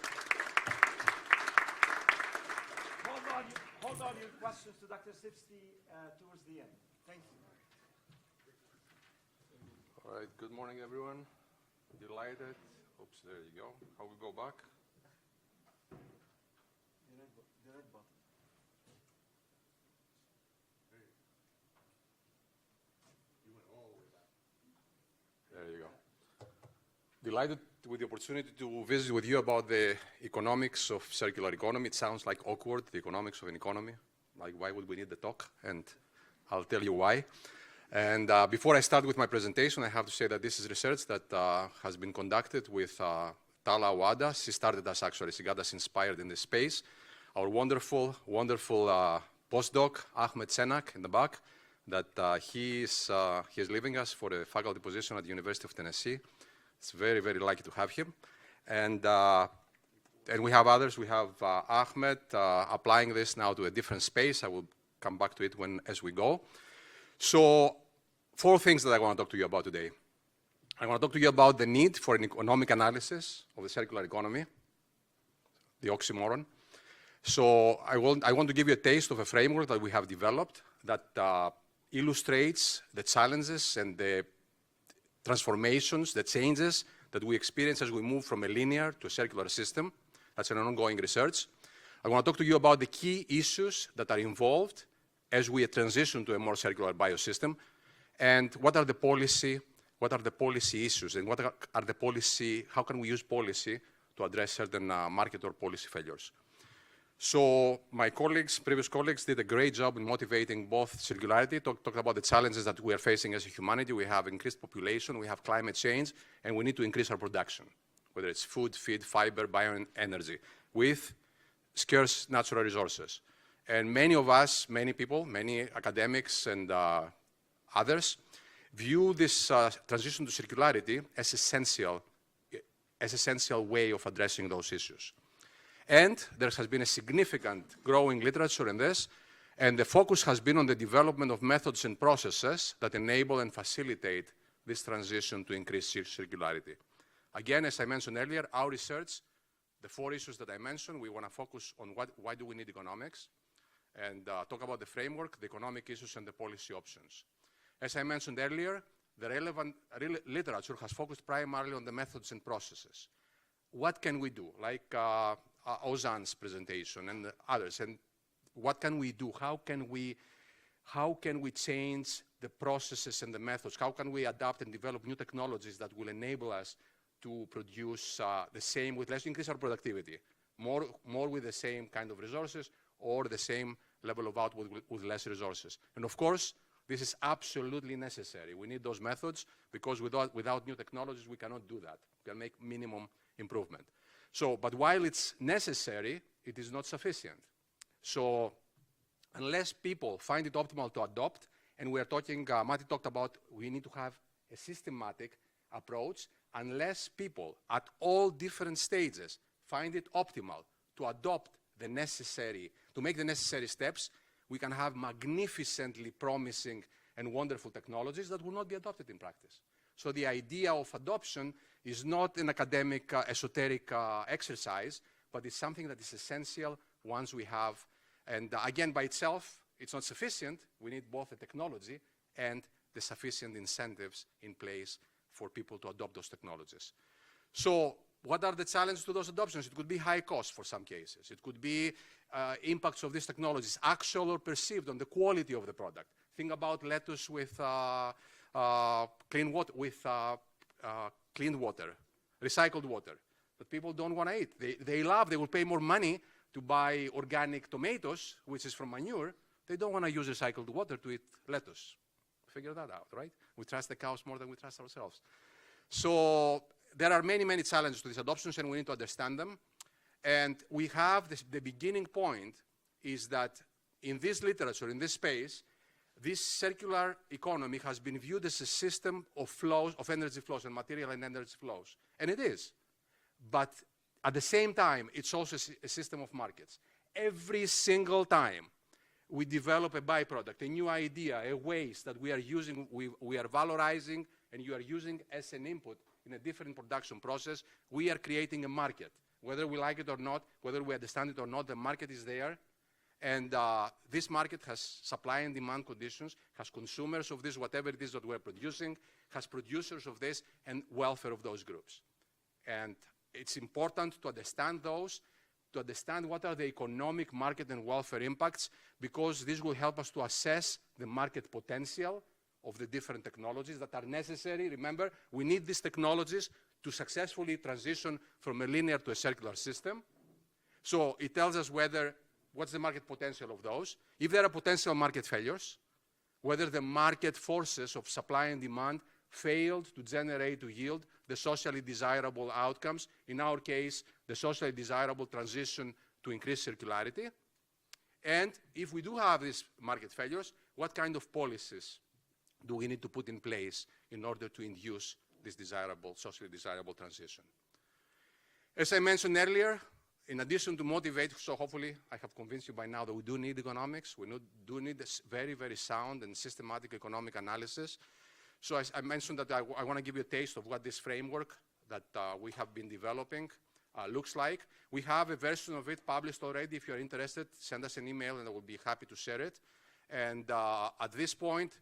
Hold on your questions to Dr. Sipsky towards the end. Thank you. All right, good morning, everyone. Delighted. Oops, there you go. How we go back? The red button. You went all the way back. There you go. Delighted with the opportunity to visit with you about the economics of circular economy. It sounds like awkward, the economics of an economy. Like, why would we need the talk? And I'll tell you why. And before I start with my presentation, I have to say that this is research that has been conducted with Tala Awada. She started us, actually. She got us inspired in this space. Our wonderful postdoc, Ahmed Senak, in the back, that he is leaving us for a faculty position at the University of Tennessee. It's very, very lucky to have him. And we have others. We have Ahmed applying this now to a different space. I will come back to it as we go. So 4 things that I want to talk to you about today. I want to talk to you about the need for an economic analysis of the circular economy, the oxymoron. So I want to give you a taste of a framework that we have developed that illustrates the challenges and the transformations, the changes that we experience as we move from a linear to a circular system. That's an ongoing research. I want to talk to you about the key issues that are involved as we transition to a more circular biosystem, and what are the policy issues, and how can we use policy to address certain market or policy failures. So my colleagues, previous colleagues, did a great job in motivating both circularity, talked about the challenges that we are facing as a humanity. We have increased population, we have climate change, and we need to increase our production, whether it's food, feed, fiber, bioenergy, with scarce natural resources. And many of us, many people, many academics and others, view this transition to circularity as essential way of addressing those issues. And there has been a significant growing literature in this, and the focus has been on the development of methods and processes that enable and facilitate this transition to increase circularity. Again, as I mentioned earlier, our research, the 4 issues that I mentioned, we want to focus on why do we need economics, and talk about the framework, the economic issues, and the policy options. As I mentioned earlier, the relevant literature has focused primarily on the methods and processes. What can we do, like Ozan's presentation and others, and what can we do? How can we change the processes and the methods? How can we adapt and develop new technologies that will enable us to produce the same with less, increase our productivity, more with the same kind of resources, or the same level of output with less resources? And of course, this is absolutely necessary. We need those methods, because without new technologies, we cannot do that. We can make minimum improvement. So, but while it's necessary, it is not sufficient. So, unless people find it optimal to adopt, and we are talking, Matti talked about, we need to have a systematic approach. Unless people at all different stages find it optimal to adopt the necessary, to make the necessary steps, we can have magnificently promising and wonderful technologies that will not be adopted in practice. So the idea of adoption is not an academic, esoteric exercise, but it's something that is essential once we have, and again, by itself, it's not sufficient. We need both the technology and the sufficient incentives in place for people to adopt those technologies. So what are the challenges to those adoptions? It could be high cost for some cases. It could be impacts of these technologies, actual or perceived, on the quality of the product. Think about lettuce with clean water, recycled water, that people don't want to eat. They will pay more money to buy organic tomatoes, which is from manure. They don't want to use recycled water to eat lettuce. Figure that out, right? We trust the cows more than we trust ourselves. So there are many, many challenges to these adoptions, and we need to understand them. And we have the beginning point is that in this literature, in this space, this circular economy has been viewed as a system of flows, of energy flows and material and energy flows. And it is. But at the same time, it's also a system of markets. Every single time we develop a byproduct, a new idea, a waste that we are using, we are valorizing, and you are using as an input in a different production process, we are creating a market. Whether we like it or not, whether we understand it or not, the market is there. And this market has supply and demand conditions, has consumers of this, whatever it is that we're producing, has producers of this, and welfare of those groups. And it's important to understand those, to understand what are the economic, market, and welfare impacts, because this will help us to assess the market potential of the different technologies that are necessary. Remember, we need these technologies to successfully transition from a linear to a circular system. So it tells us what's the market potential of those, if there are potential market failures, whether the market forces of supply and demand failed to generate, to yield the socially desirable outcomes, in our case, the socially desirable transition to increase circularity. And if we do have these market failures, what kind of policies do we need to put in place in order to induce this desirable, socially desirable transition? As I mentioned earlier, in addition to motivate, so hopefully I have convinced you by now that we do need economics. We do need this very, very sound and systematic economic analysis. So as I mentioned that I want to give you a taste of what this framework that we have been developing looks like. We have a version of it published already. If you're interested, send us an email and I will be happy to share it. And at this point,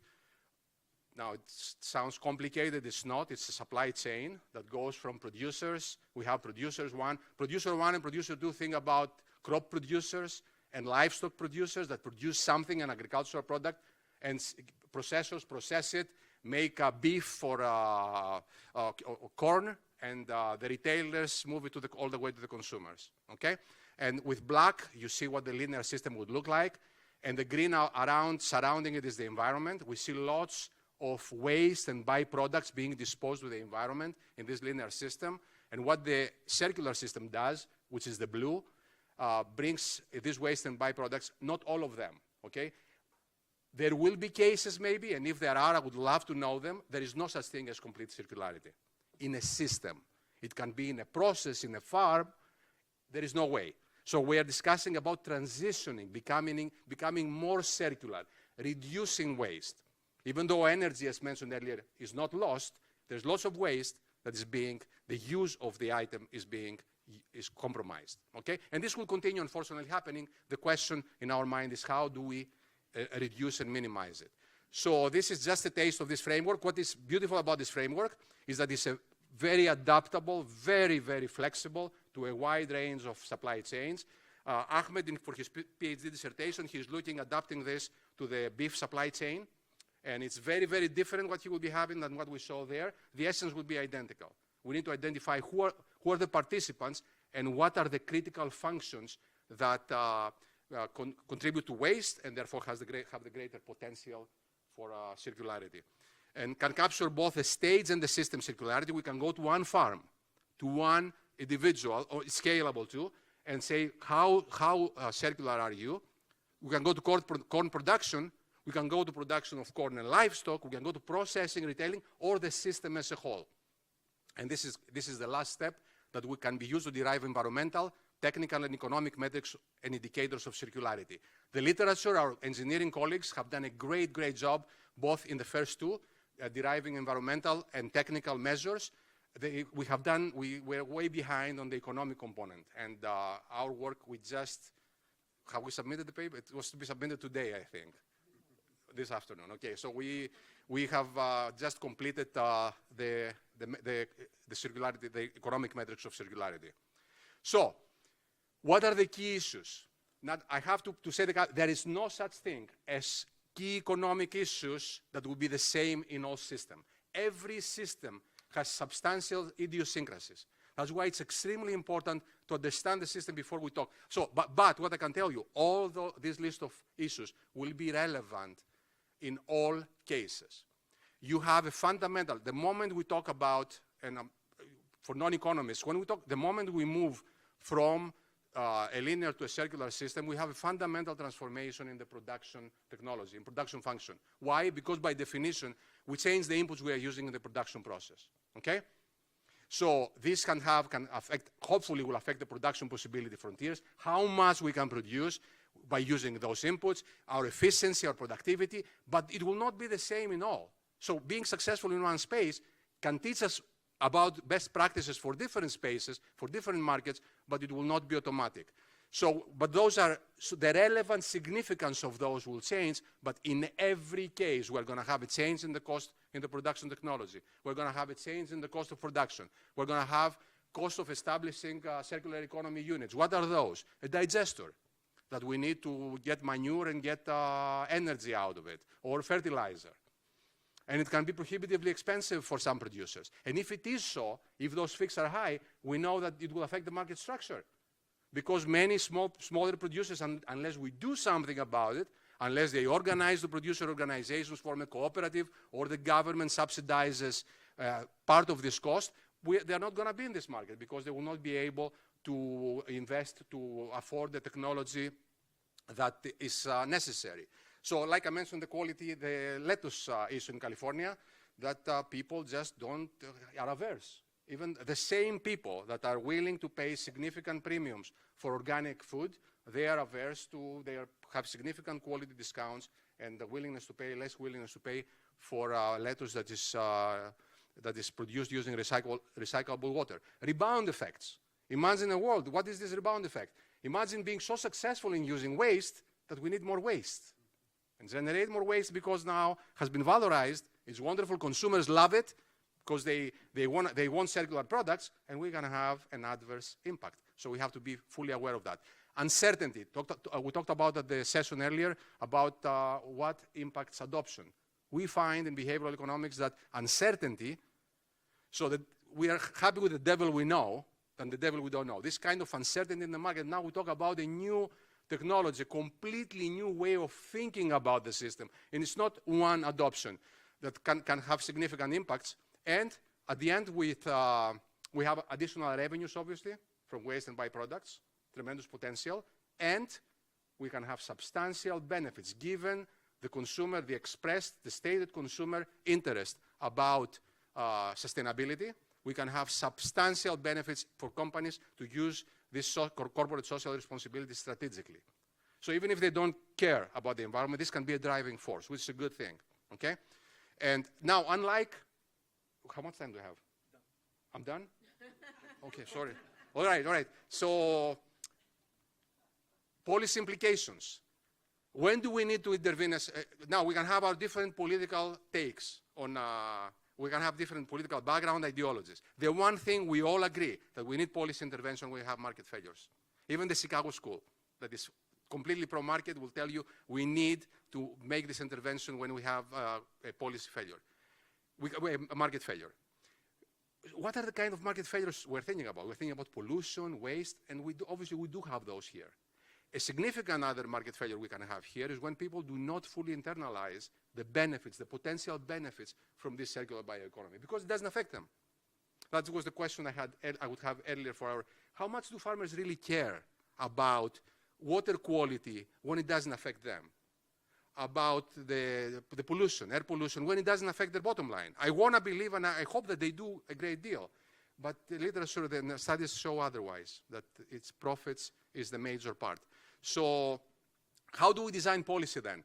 now it sounds complicated, it's not. It's a supply chain that goes from producers. We have producers one and producer two. Think about crop producers and livestock producers that produce something, an agricultural product, and processors process it, make beef for corn, and the retailers move it all the way to the consumers, okay? And with black, you see what the linear system would look like. And the green around, surrounding it is the environment. We see lots of waste and byproducts being disposed to the environment in this linear system. And what the circular system does, which is the blue, brings these waste and byproducts, not all of them, okay? There will be cases maybe, and if there are, I would love to know them. There is no such thing as complete circularity in a system. It can be in a process, in a farm. There is no way. So we are discussing about transitioning, becoming more circular, reducing waste. Even though energy, as mentioned earlier, is not lost, there's lots of waste that is being, the use of the item is compromised, okay? And this will continue, unfortunately, happening. The question in our mind is how do we reduce and minimize it? So this is just a taste of this framework. What is beautiful about this framework is that it's a very adaptable, very, very flexible to a wide range of supply chains. Ahmed, for his PhD dissertation, he's looking, adapting this to the beef supply chain. And it's very, very different what he will be having than what we saw there. The essence will be identical. We need to identify who are the participants and what are the critical functions that contribute to waste and therefore have the greater potential for circularity. And can capture both the stage and the system circularity. We can go to one farm, to one individual, or scalable too, and say, how circular are you? We can go to corn production. We can go to production of corn and livestock. We can go to processing, retailing, or the system as a whole. And this is the last step that we can be used to derive environmental, technical, and economic metrics and indicators of circularity. The literature, our engineering colleagues have done a great, great job, both in the first two, deriving environmental and technical measures. We're way behind on the economic component. And our work, have we submitted the paper? It was to be submitted today, I think, this afternoon. Okay, so we have just completed the circularity, the economic metrics of circularity. So, what are the key issues? Now, I have to say that there is no such thing as key economic issues that will be the same in all systems. Every system has substantial idiosyncrasies. That's why it's extremely important to understand the system before we talk. So, but what I can tell you, although this list of issues will be relevant in all cases, you have a fundamental, the moment we talk about, and for non-economists, the moment we move from a linear to a circular system, we have a fundamental transformation in the production technology, in production function. Why? Because by definition, we change the inputs we are using in the production process, okay? So this can affect, hopefully will affect the production possibility frontiers, how much we can produce by using those inputs, our efficiency, our productivity, but it will not be the same in all. So being successful in one space can teach us about best practices for different spaces, for different markets, but it will not be automatic. So, but those are, so the relevant significance of those will change, but in every case, we're going to have a change in the cost in the production technology. We're going to have a change in the cost of production. We're going to have cost of establishing circular economy units. What are those? A digester that we need to get manure and get energy out of it, or fertilizer. And it can be prohibitively expensive for some producers. And if it is so, if those fees are high, we know that it will affect the market structure. Because many smaller producers, unless we do something about it, unless they organize the producer organizations, form a cooperative, or the government subsidizes part of this cost, they're not going to be in this market because they will not be able to invest to afford the technology that is necessary. So like I mentioned, the quality, the lettuce issue in California, that people just are averse. Even the same people that are willing to pay significant premiums for organic food, they are averse to, have significant quality discounts and the willingness to pay, less willingness to pay for lettuce that is produced using recyclable water. Rebound effects. Imagine a world, what is this rebound effect? Imagine being so successful in using waste that we need more waste. And generate more waste because now has been valorized. It's wonderful. Consumers love it because they want circular products, and we're going to have an adverse impact. So we have to be fully aware of that. Uncertainty. We talked about at the session earlier about what impacts adoption. We find in behavioral economics that uncertainty, so that we are happy with the devil we know, than the devil we don't know. This kind of uncertainty in the market, now we talk about a new technology, a completely new way of thinking about the system. And it's not one adoption that can have significant impacts. And at the end, we have additional revenues, obviously, from waste and byproducts, tremendous potential, and we can have substantial benefits given the consumer, the expressed, the stated consumer interest about sustainability. We can have substantial benefits for companies to use this corporate social responsibility strategically. So even if they don't care about the environment, this can be a driving force, which is a good thing, okay? And now, unlike, how much time do I have? I'm done? Okay, sorry. All right. So, policy implications. When do we need to intervene? Now, we can have our different political takes on, we can have different political background ideologies. The one thing we all agree, that we need policy intervention when we have market failures. Even the Chicago School, that is completely pro-market, will tell you we need to make this intervention when we have a policy failure, a market failure. What are the kind of market failures we're thinking about? We're thinking about pollution, waste, and obviously we do have those here. A significant other market failure we can have here is when people do not fully internalize the benefits, the potential benefits from this circular bioeconomy, because it doesn't affect them. That was the question I would have earlier for our, how much do farmers really care about water quality when it doesn't affect them? About the pollution, air pollution, when it doesn't affect their bottom line? I want to believe, and I hope that they do a great deal, but the literature, the studies show otherwise, that its profits is the major part. So how do we design policy then?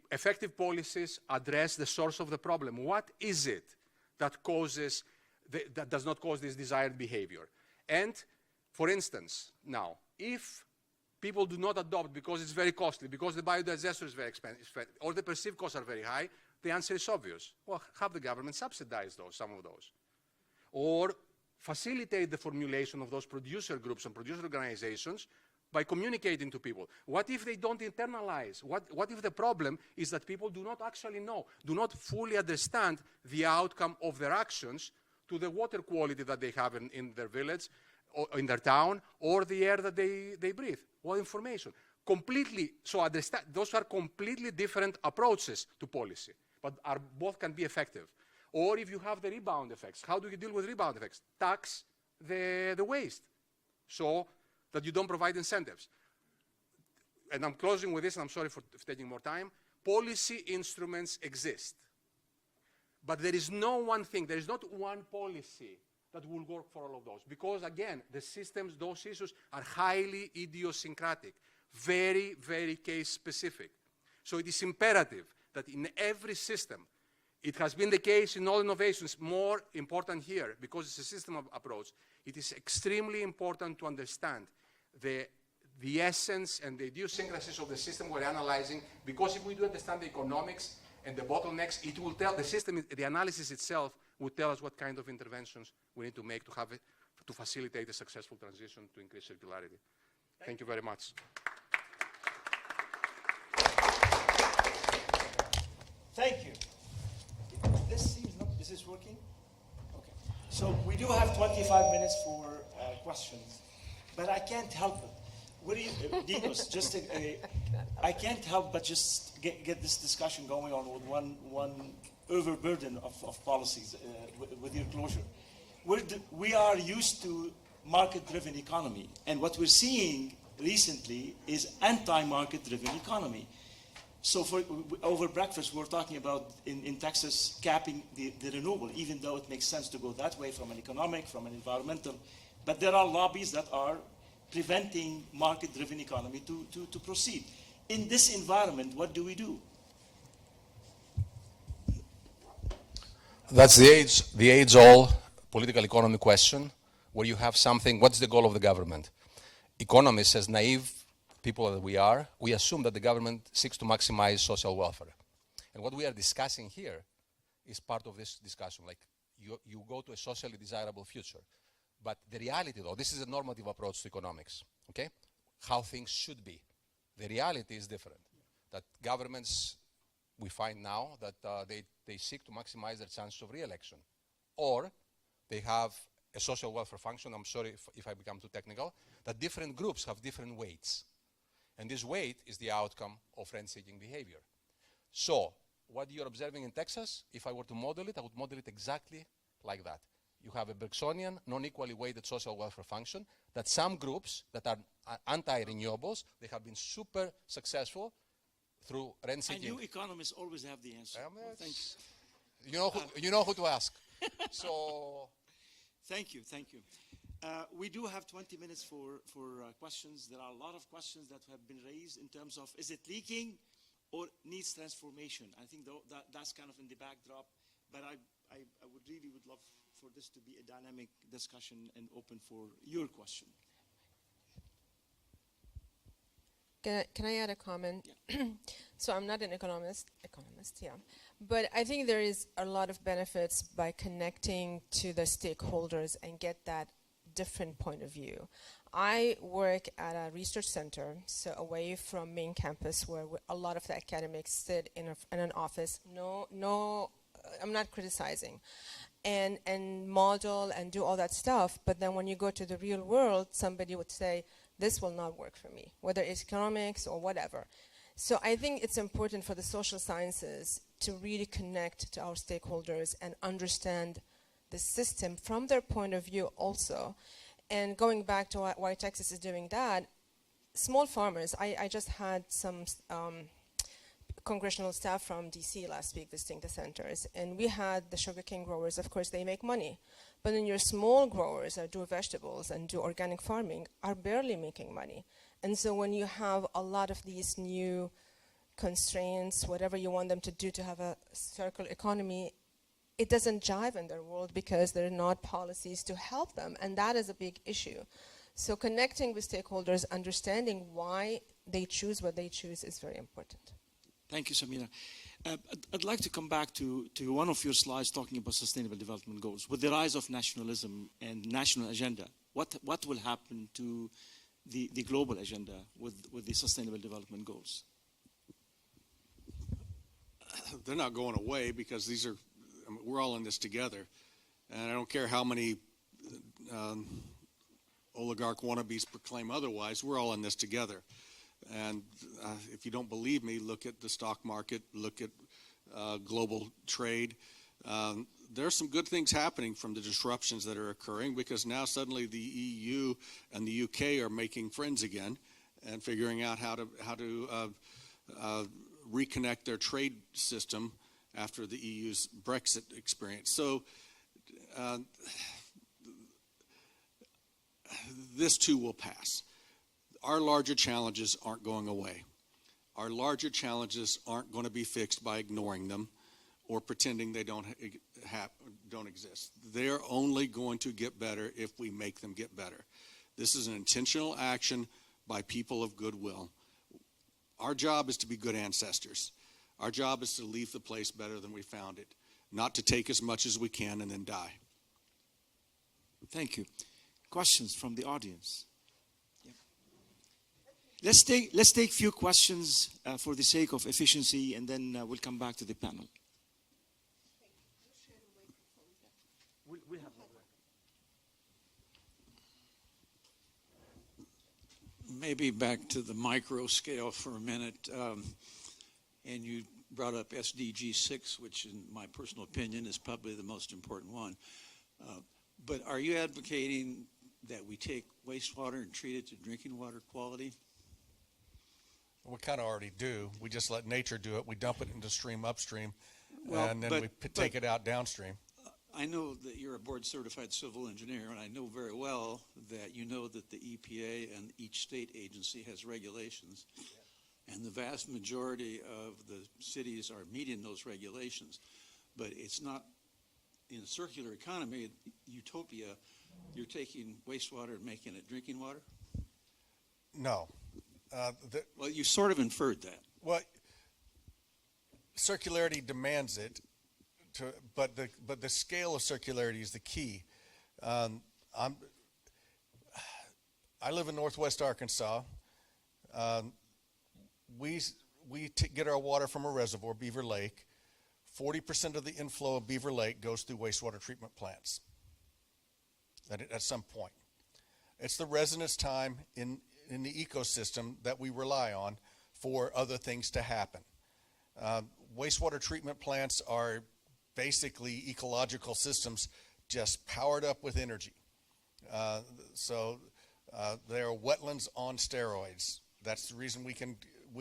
Effective policies address the source of the problem. What is it that causes, that does not cause this desired behavior? And for instance, now, if people do not adopt because it's very costly, because the biodigester is very expensive, or the perceived costs are very high, the answer is obvious. Well, have the government subsidize those, some of those. Or facilitate the formulation of those producer groups and producer organizations by communicating to people. What if they don't internalize? What if the problem is that people do not actually know, do not fully understand the outcome of their actions to the water quality that they have in their village, or in their town, or the air that they breathe? What information? Completely, so understand, those are completely different approaches to policy, but both can be effective. Or if you have the rebound effects, how do you deal with rebound effects? Tax the waste, so that you don't provide incentives. And I'm closing with this, and I'm sorry for taking more time. Policy instruments exist, but there is no one thing, there is not one policy that will work for all of those. Because again, the systems, those issues are highly idiosyncratic, very, very case specific. So it is imperative that in every system, it has been the case in all innovations, more important here, because it's a system approach, it is extremely important to understand the essence and the idiosyncrasies of the system we're analyzing, because if we do understand the economics and the bottlenecks, it will tell the system, the analysis itself will tell us what kind of interventions we need to make to facilitate a successful transition to increase circularity. Thank you very much. Thank you. Is this working? Okay. So we do have 25 minutes for questions, but I can't help it. What do you, Dinos, I can't help but just get this discussion going on with one overburden of policies with your closure. We are used to market-driven economy, and what we're seeing recently is anti-market-driven economy. So over breakfast, we're talking about in Texas capping the renewable, even though it makes sense to go that way from an economic, from an environmental, but there are lobbies that are preventing market-driven economy to proceed. In this environment, what do we do? That's the age-old political economy question, where you have something, what's the goal of the government? Economists, as naive people that we are, we assume that the government seeks to maximize social welfare. And what we are discussing here is part of this discussion, like you go to a socially desirable future. But the reality, though, this is a normative approach to economics, okay? How things should be. The reality is different. That governments, we find now that they seek to maximize their chances of re-election. Or they have a social welfare function, I'm sorry if I become too technical, that different groups have different weights. And this weight is the outcome of rent-seeking behavior. So what you're observing in Texas, if I were to model it, I would model it exactly like that. You have a Bergsonian, non-equally weighted social welfare function that some groups that are anti-renewables, they have been super successful through rent-seeking. And you economists always have the answer. Well, thank you. You know who to ask. So, thank you. We do have 20 minutes for questions. There are a lot of questions that have been raised in terms of, is it leaking or needs transformation? I think that's kind of in the backdrop, but I would love for this to be a dynamic discussion and open for your question. Can I add a comment? Yeah. So I'm not an economist, yeah. But I think there is a lot of benefits by connecting to the stakeholders and get that different point of view. I work at a research center, so away from main campus where a lot of the academics sit in an office. No, I'm not criticizing. And model and do all that stuff, but then when you go to the real world, somebody would say, this will not work for me, whether it's economics or whatever. So I think it's important for the social sciences to really connect to our stakeholders and understand the system from their point of view also. And going back to why Texas is doing that, small farmers, I just had some congressional staff from DC last week visiting the centers, and we had the sugarcane growers. Of course, they make money, but then your small growers that do vegetables and do organic farming are barely making money. And so when you have a lot of these new constraints, whatever you want them to do to have a circular economy, it doesn't jive in their world because there are not policies to help them, and that is a big issue. So connecting with stakeholders, understanding why they choose what they choose is very important. Thank you, Samira. I'd like to come back to one of your slides talking about sustainable development goals. With the rise of nationalism and national agenda, what will happen to the global agenda with the sustainable development goals? They're not going away because these are, we're all in this together. And I don't care how many oligarch wannabes proclaim otherwise, we're all in this together. And if you don't believe me, look at the stock market, look at global trade. There are some good things happening from the disruptions that are occurring because now suddenly the EU and the UK are making friends again and figuring out how to reconnect their trade system after the EU's Brexit experience. So this too will pass. Our larger challenges aren't going away. Our larger challenges aren't going to be fixed by ignoring them or pretending they don't exist. They're only going to get better if we make them get better. This is an intentional action by people of goodwill. Our job is to be good ancestors. Our job is to leave the place better than we found it, not to take as much as we can and then die. Thank you. Questions from the audience? Let's take few questions for the sake of efficiency, and then we'll come back to the panel. We have no Maybe back to the micro scale for a minute, and you brought up SDG 6, which in my personal opinion is probably the most important one. But are you advocating that we take wastewater and treat it to drinking water quality? we kind of already do. We just let nature do it. We dump it into stream upstream, Well, and then but- we take it out downstream. I know that you're a board-certified civil engineer, and I know very well that you know that the EPA and each state agency has regulations, and the vast majority of the cities are meeting those regulations. But it's not, in a circular economy, utopia, you're taking wastewater and making it drinking water? No. Well, you sort of inferred that. Well, circularity demands it, but the scale of circularity is the key. I live in Northwest Arkansas. We get our water from a reservoir, Beaver Lake. 40% of the inflow of Beaver Lake goes through wastewater treatment plants. at some point. It's the residence time in the ecosystem that we rely on for other things to happen. Wastewater treatment plants are basically ecological systems just powered up with energy. They are wetlands on steroids. That's the reason we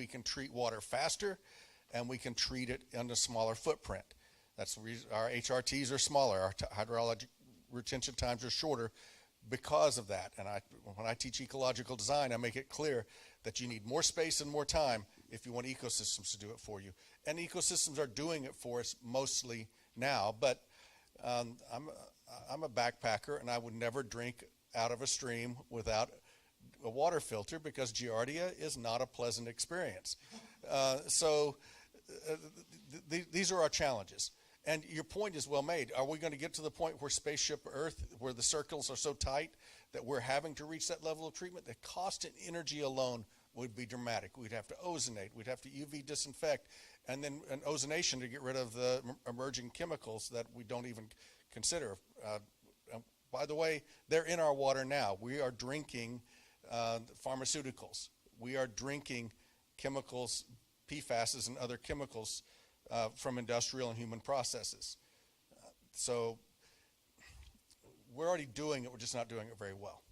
can treat water faster, and we can treat it in a smaller footprint. That's the reason our HRTs are smaller, our hydrologic retention times are shorter because of that. And when I teach ecological design, I make it clear that you need more space and more time if you want ecosystems to do it for you. And ecosystems are doing it for us mostly now, but I'm a backpacker, and I would never drink out of a stream without a water filter because Giardia is not a pleasant experience. These are our challenges. And your point is well made. Are we going to get to the point where spaceship Earth, where the circles are so tight that we're having to reach that level of treatment? The cost in energy alone would be dramatic. We'd have to ozonate. We'd have to UV disinfect. And then an ozonation to get rid of the emerging chemicals that we don't even consider. By the way, they're in our water now. We are drinking pharmaceuticals. We are drinking chemicals, PFASs and other chemicals from industrial and human processes. So we're already doing it, we're just not doing it very well.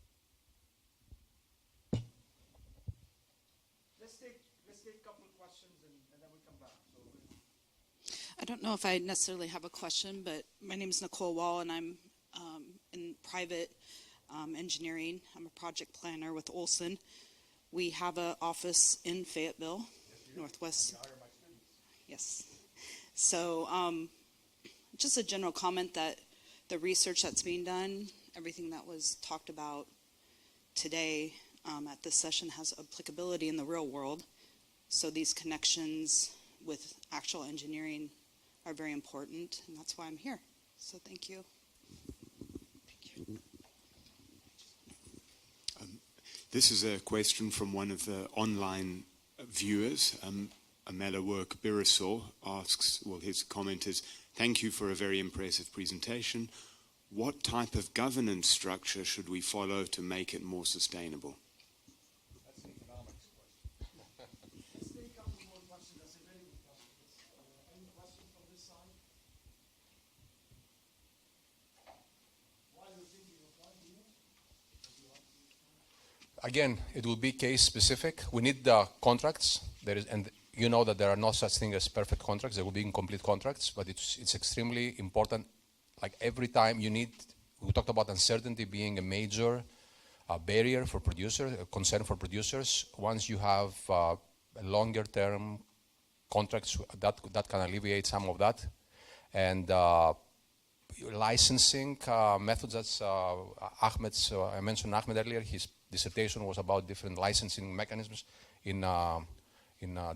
Let's take a couple of questions and then we come back. I don't know if I necessarily have a question, but my name is Nicole Wall, and I'm in private engineering. I'm a project planner with Olson. We have an office in Fayetteville, Northwest. Yes. So just a general comment that the research that's being done, everything that was talked about today at this session has applicability in the real world. So these connections with actual engineering are very important, and that's why I'm here. So thank you. This is a question from one of the online viewers. Amela Work Birasaw asks, well, his comment is, thank you for a very impressive presentation. What type of governance structure should we follow to make it more sustainable? That's an economics question. Let's take a couple more questions. That's a very good question. Any questions from this side? While you're thinking of one, Again, it will be case specific. We need the contracts. And you know that there are no such thing as perfect contracts. There will be incomplete contracts, but it's extremely important. Like every time we talked about uncertainty being a major barrier for producers, a concern for producers. Once you have longer term contracts, that can alleviate some of that. And licensing methods, that's Ahmed's, I mentioned Ahmed earlier, his dissertation was about different licensing mechanisms in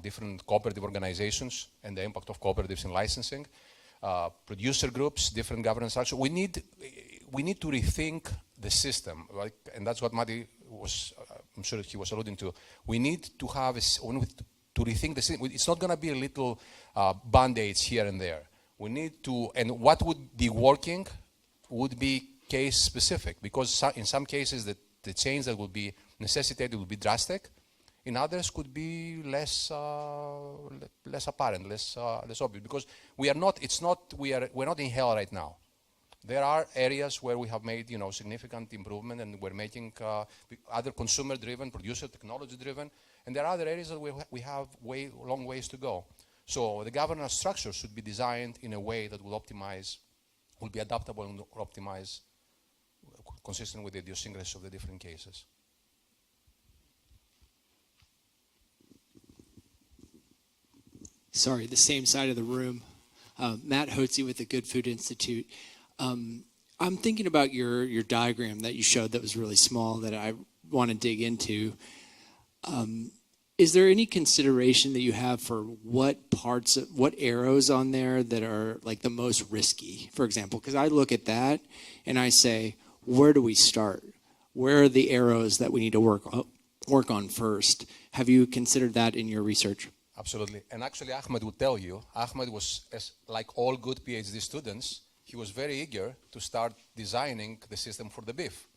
different cooperative organizations and the impact of cooperatives in licensing. Producer groups, different governance structure. We need to rethink the system, right? And that's what Matti was, I'm sure he was alluding to. We need to have to rethink the system. It's not going to be a little band-aids here and there. We need to, and what would be working would be case specific, because in some cases the change that will be necessitated will be drastic. In others could be less apparent, less obvious, because we're not in hell right now. There are areas where we have made significant improvement, and we're making other consumer-driven, producer technology-driven, and there are other areas that we have long ways to go. So the governance structure should be designed in a way that will be adaptable and optimize, consistent with the idiosyncrasies of the different cases. Sorry, the same side of the room. Matt Hotze with the Good Food Institute. I'm thinking about your diagram that you showed that was really small that I want to dig into. Is there any consideration that you have for what arrows on there that are like the most risky, for example? Because I look at that and I say, where do we start? Where are the arrows that we need to work on first? Have you considered that in your research? Absolutely. And actually, Ahmed would tell you, Ahmed was, like all good PhD students, he was very eager to start designing the system for the beef.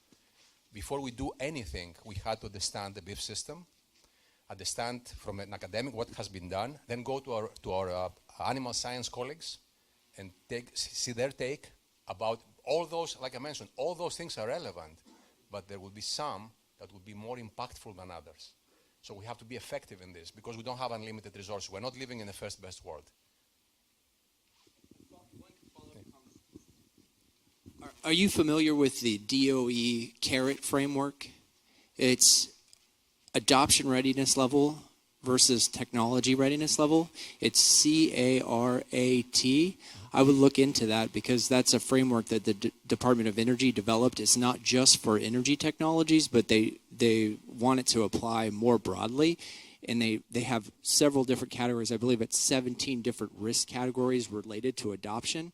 Before we do anything, we had to understand the beef system, understand from an academic what has been done, then go to our animal science colleagues and see their take about all those, like I mentioned, all those things are relevant, but there will be some that will be more impactful than others. So we have to be effective in this because we don't have unlimited resources. We're not living in the first best world. Are you familiar with the DOE CARET framework? It's adoption readiness level versus technology readiness level. It's CARAT. I would look into that because that's a framework that the Department of Energy developed. It's not just for energy technologies, but they want it to apply more broadly. And they have several different categories. I believe it's 17 different risk categories related to adoption.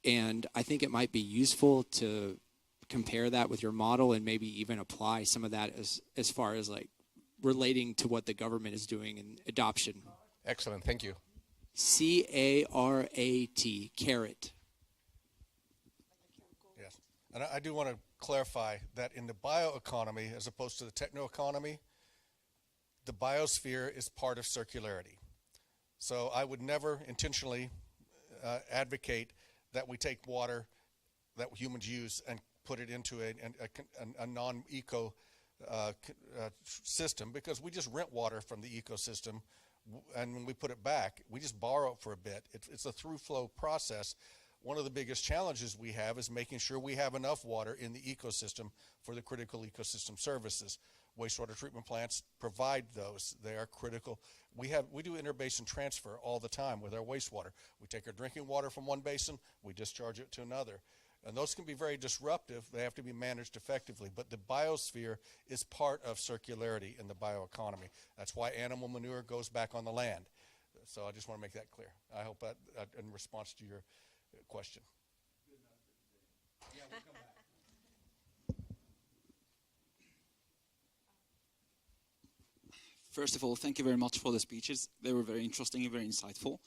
And I think it might be useful to compare that with your model and maybe even apply some of that as far as like relating to what the government is doing in adoption. Excellent, thank you. CARAT, CARET. Yes, and I do want to clarify that in the bioeconomy, as opposed to the techno-economy, the biosphere is part of circularity. So I would never intentionally advocate that we take water that humans use and put it into a non-eco system, because we just rent water from the ecosystem, and when we put it back, we just borrow it for a bit. It's a through-flow process. One of the biggest challenges we have is making sure we have enough water in the ecosystem for the critical ecosystem services. Wastewater treatment plants provide those. They are critical. We do interbasin transfer all the time with our wastewater. We take our drinking water from one basin, we discharge it to another. And those can be very disruptive. They have to be managed effectively. But the biosphere is part of circularity in the bioeconomy. That's why animal manure goes back on the land. So I just want to make that clear. I hope that in response to your question. Yeah, we'll come back. First of all, thank you very much for the speeches. They were very interesting and very insightful.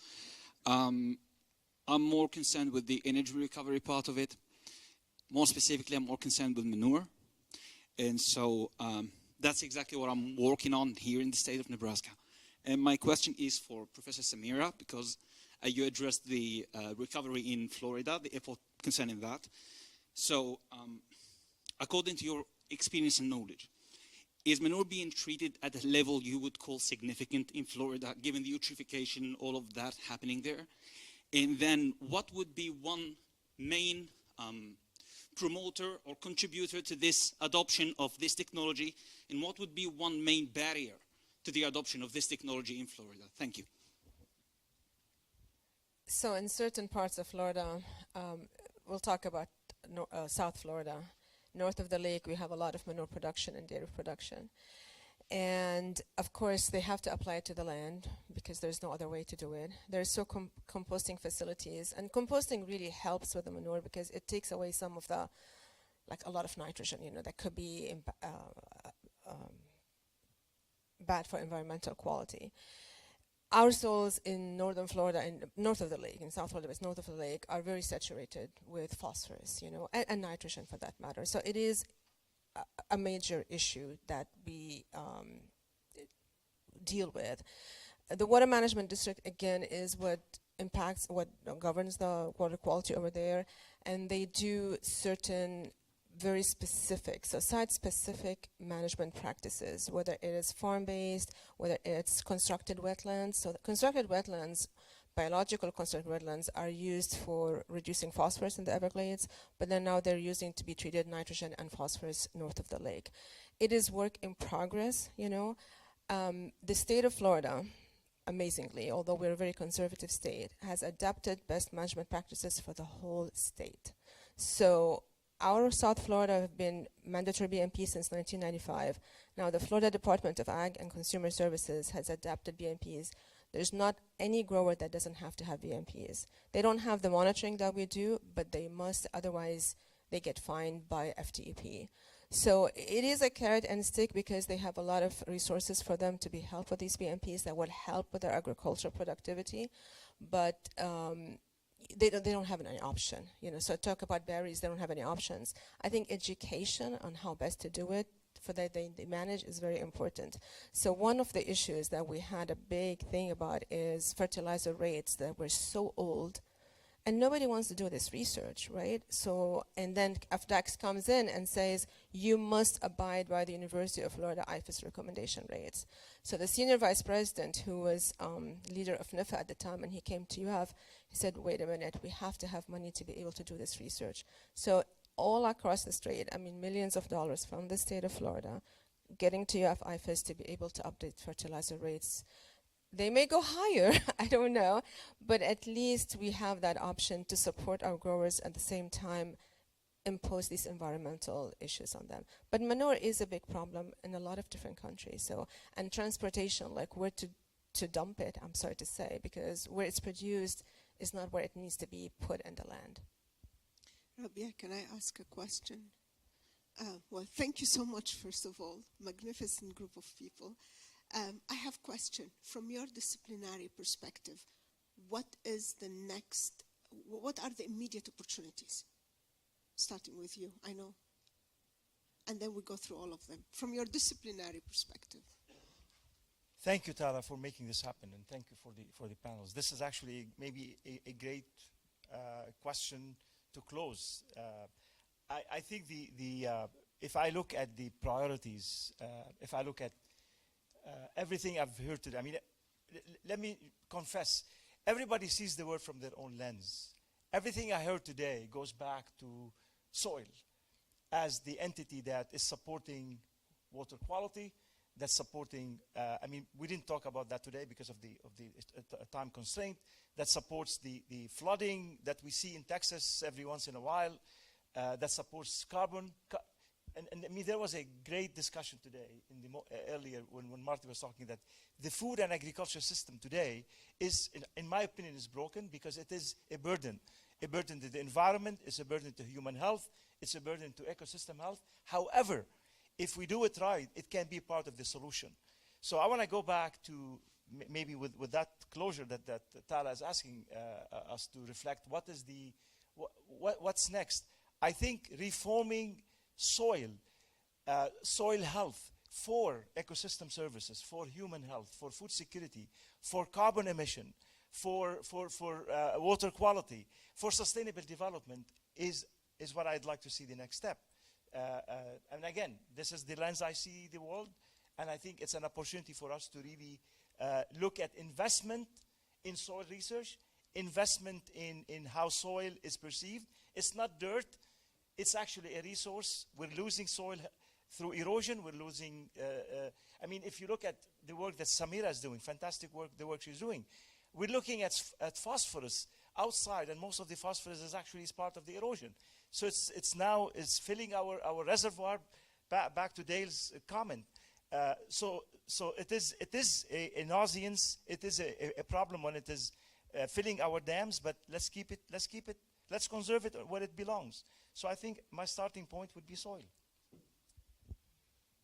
I'm more concerned with the energy recovery part of it. More specifically, I'm more concerned with manure. And so that's exactly what I'm working on here in the state of Nebraska. And my question is for Professor Samira, because you addressed the recovery in Florida, the effort concerning that. So according to your experience and knowledge, is manure being treated at a level you would call significant in Florida, given the eutrophication, all of that happening there? And then what would be one main promoter or contributor to this adoption of this technology? And what would be one main barrier to the adoption of this technology in Florida? Thank you. So in certain parts of Florida, we'll talk about South Florida. North of the lake, we have a lot of manure production and dairy production. And of course, they have to apply it to the land because there's no other way to do it. There's composting facilities, and composting really helps with the manure because it takes away some of the, like a lot of nitrogen, that could be bad for environmental quality. Our soils in northern Florida and north of the lake, in South Florida, but north of the lake, are very saturated with phosphorus, and nitrogen for that matter. So it is a major issue that we deal with. The water management district, again, is what governs the water quality over there, and they do certain very specific, so site-specific management practices, whether it is farm-based, whether it's constructed wetlands. So the constructed wetlands, biological constructed wetlands, are used for reducing phosphorus in the Everglades, but then now they're using to be treated nitrogen and phosphorus north of the lake. It is work in progress, The state of Florida, amazingly, although we're a very conservative state, has adapted best management practices for the whole state. So our South Florida have been mandatory BMP since 1995. Now the Florida Department of Ag and Consumer Services has adapted BMPs. There's not any grower that doesn't have to have BMPs. They don't have the monitoring that we do, but they must, otherwise they get fined by FTEP. So it is a carrot and stick because they have a lot of resources for them to be helpful with these BMPs that will help with their agricultural productivity. But they don't have any option. So talk about berries, they don't have any options. I think education on how best to do it for that they manage is very important. So one of the issues that we had a big thing about is fertilizer rates that were so old, and nobody wants to do this research, right? So, and then FDAX comes in and says, you must abide by the University of Florida IFAS recommendation rates. So the senior vice president, who was leader of NIFA at the time, and he came to UF, he said, wait a minute, we have to have money to be able to do this research. So all across the state, I mean, millions of dollars from the state of Florida, getting to UF IFAS to be able to update fertilizer rates. They may go higher, I don't know, but at least we have that option to support our growers at the same time impose these environmental issues on them. But manure is a big problem in a lot of different countries. So, and transportation, like where to dump it, I'm sorry to say, because where it's produced is not where it needs to be put in the land. Rabia, can I ask a question? Well, thank you so much, first of all. Magnificent group of people. I have a question. From your disciplinary perspective, what is the next, what are the immediate opportunities? Starting with you, I know. And then we go through all of them. From your disciplinary perspective. Thank you, Tara, for making this happen, and thank you for the panels. This is actually maybe a great question to close. I think if I look at the priorities, if I look at everything I've heard today, I mean, let me confess, everybody sees the world from their own lens. Everything I heard today goes back to soil as the entity that is supporting water quality, that's supporting, I mean, we didn't talk about that today because of the time constraint, that supports the flooding that we see in Texas every once in a while, that supports carbon. And I mean, there was a great discussion today earlier when Marty was talking that the food and agriculture system today is, in my opinion, is broken because it is a burden to the environment, it's a burden to human health, it's a burden to ecosystem health. However, if we do it right, it can be part of the solution. So I want to go back to maybe with that closure that Tara is asking us to reflect. What's next? I think reforming soil health for ecosystem services, for human health, for food security, for carbon emission, for water quality, for sustainable development is what I'd like to see the next step. And again, this is the lens I see the world, and I think it's an opportunity for us to really look at investment in soil research, investment in how soil is perceived. It's not dirt, it's actually a resource. We're losing soil through erosion, we're losing, I mean, if you look at the work that Samira is doing, fantastic work, the work she's doing, we're looking at phosphorus outside, and most of the phosphorus is actually part of the erosion. So it's now filling our reservoir. Back to Dale's comment. So it is a nauseance. It is a problem when it is filling our dams. But let's conserve it where it belongs. So I think my starting point would be soil.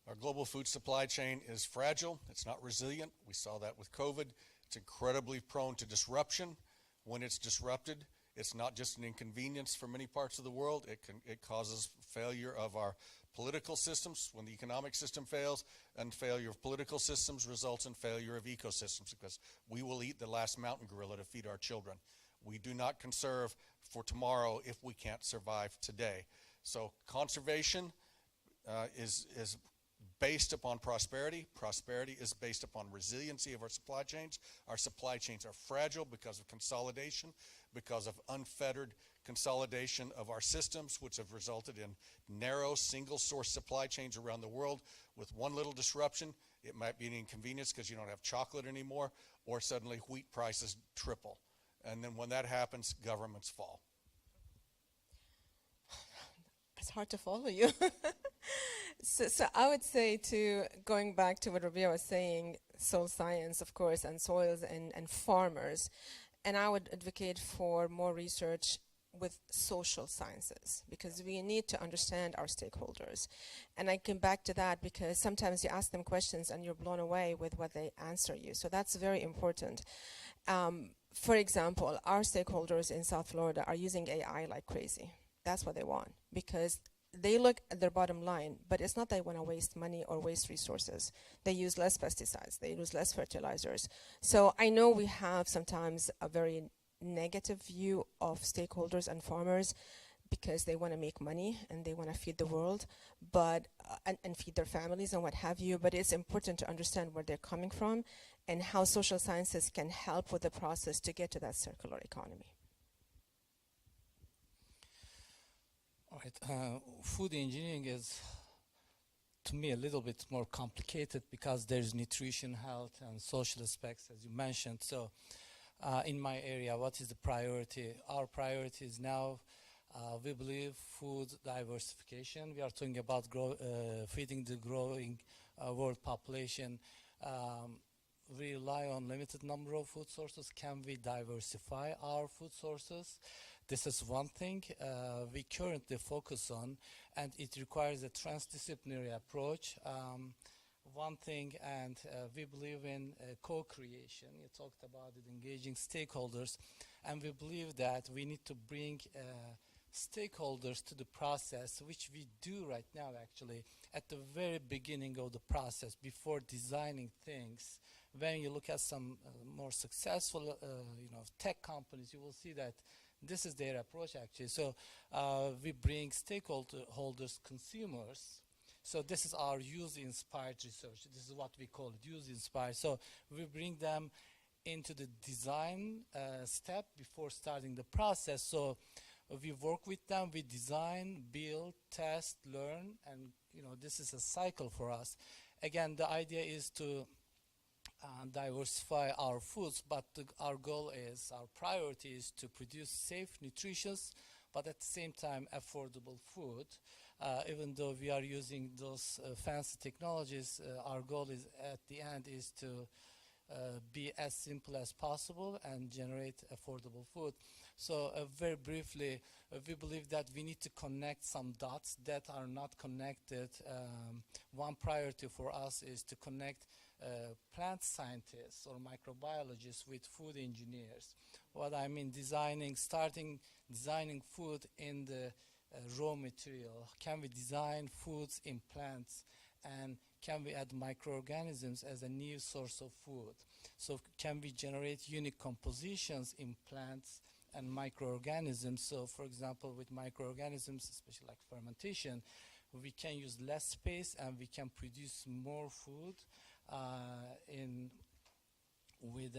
Our global food supply chain is fragile. It's not resilient. We saw that with COVID. It's incredibly prone to disruption. When it's disrupted, it's not just an inconvenience for many parts of the world. It causes failure of our political systems when the economic system fails, and failure of political systems results in failure of ecosystems because we will eat the last mountain gorilla to feed our children. We do not conserve for tomorrow if we can't survive today. So conservation is based upon prosperity. Prosperity is based upon resiliency of our supply chains. Our supply chains are fragile because of consolidation, because of unfettered consolidation of our systems, which have resulted in narrow single-source supply chains around the world. With one little disruption, it might be an inconvenience because you don't have chocolate anymore, or suddenly wheat prices triple. And then when that happens, governments fall. It's hard to follow you. So I would say, going back to what Rabia was saying, soil science, of course, and soils and farmers, and I would advocate for more research with social sciences because we need to understand our stakeholders. And I come back to that because sometimes you ask them questions and you're blown away with what they answer you. So that's very important. for example, our stakeholders in South Florida are using AI like crazy. That's what they want, because they look at their bottom line, but it's not that they want to waste money or waste resources. They use less pesticides, they use less fertilizers. So I know we have sometimes a very negative view of stakeholders and farmers because they want to make money and they want to feed the world, but and feed their families and what have you. But it's important to understand where they're coming from and how social sciences can help with the process to get to that circular economy. All right. Food engineering is, to me, a little bit more complicated because there's nutrition, health, and social aspects, as you mentioned. So in my area, what is the priority? Our priority is now, we believe, food diversification. We are talking about feeding the growing world population. We rely on limited number of food sources. Can we diversify our food sources? This is one thing we currently focus on, and it requires a transdisciplinary approach. One thing, and we believe in co-creation. You talked about it, engaging stakeholders, and we believe that we need to bring stakeholders to the process, which we do right now actually at the very beginning of the process before designing things. When you look at some more successful tech companies, you will see that this is their approach actually. So we bring stakeholders, consumers. So this is our use-inspired research. This is what we call it, use-inspired. So we bring them into the design step before starting the process. So we work with them, we design, build, test, learn, and this is a cycle for us. Again, the idea is to diversify our foods, but our goal is, our priority is to produce safe, nutritious, but at the same time affordable food. Even though we are using those fancy technologies, our goal is at the end is to be as simple as possible and generate affordable food. So very briefly, we believe that we need to connect some dots that are not connected. One priority for us is to connect plant scientists or microbiologists with food engineers. What I mean, designing food in the raw material. Can we design foods in plants, and can we add microorganisms as a new source of food? So can we generate unique compositions in plants and microorganisms? So for example, with microorganisms, especially like fermentation, we can use less space and we can produce more food with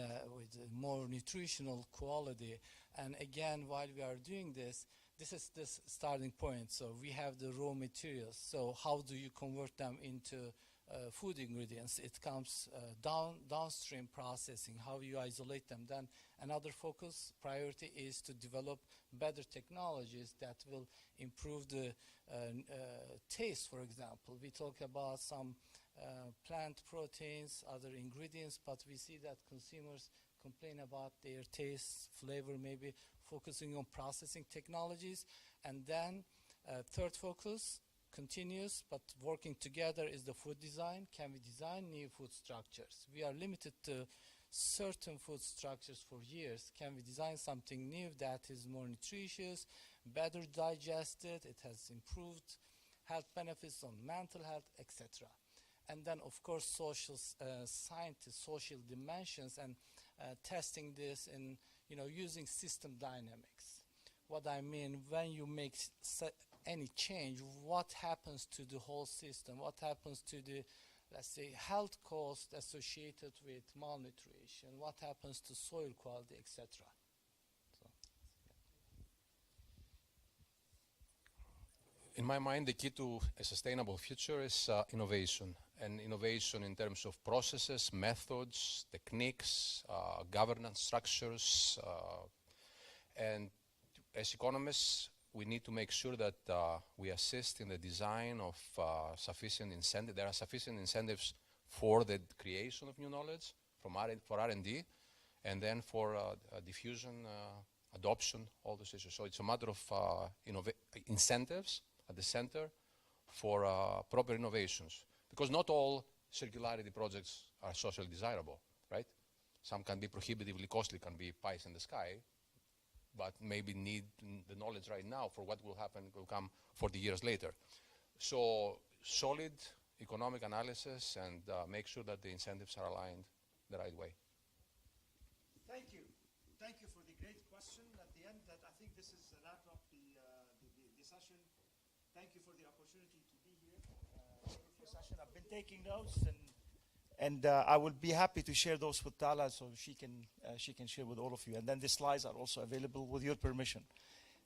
more nutritional quality. And again, while we are doing this, this is the starting point. So we have the raw materials. So how do you convert them into food ingredients? It comes downstream processing, how you isolate them. Then another focus priority is to develop better technologies that will improve the taste, for example. We talk about some plant proteins, other ingredients, but we see that consumers complain about their taste, flavor, maybe focusing on processing technologies. And then third focus, continuous but working together, is the food design. Can we design new food structures? We are limited to certain food structures for years. Can we design something new that is more nutritious, better digested, it has improved health benefits on mental health, etc. And then, of course, social scientists, social dimensions, and testing this in, using system dynamics. What I mean, when you make any change, what happens to the whole system? What happens to the, let's say, health cost associated with malnutrition? What happens to soil quality, etc.? In my mind, the key to a sustainable future is innovation, and innovation in terms of processes, methods, techniques, governance structures, and as economists, we need to make sure that we assist in the design of sufficient incentives. There are sufficient incentives for the creation of new knowledge, for R&D, and then for diffusion, adoption, all those issues. So it's a matter of incentives at the center for proper innovations, because not all circularity projects are socially desirable, right? Some can be prohibitively costly, can be pies in the sky, but maybe need the knowledge right now for what will happen, will come 40 years later. So solid economic analysis and make sure that the incentives are aligned the right way. Thank you. Thank you for the great question at the end. That I think this is a wrap up the session. Thank you for the opportunity to be here. Wonderful session. I've been taking notes, and I will be happy to share those with Tala so she can share with all of you. And then the slides are also available with your permission.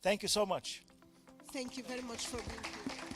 Thank you so much. Thank you very much for being here.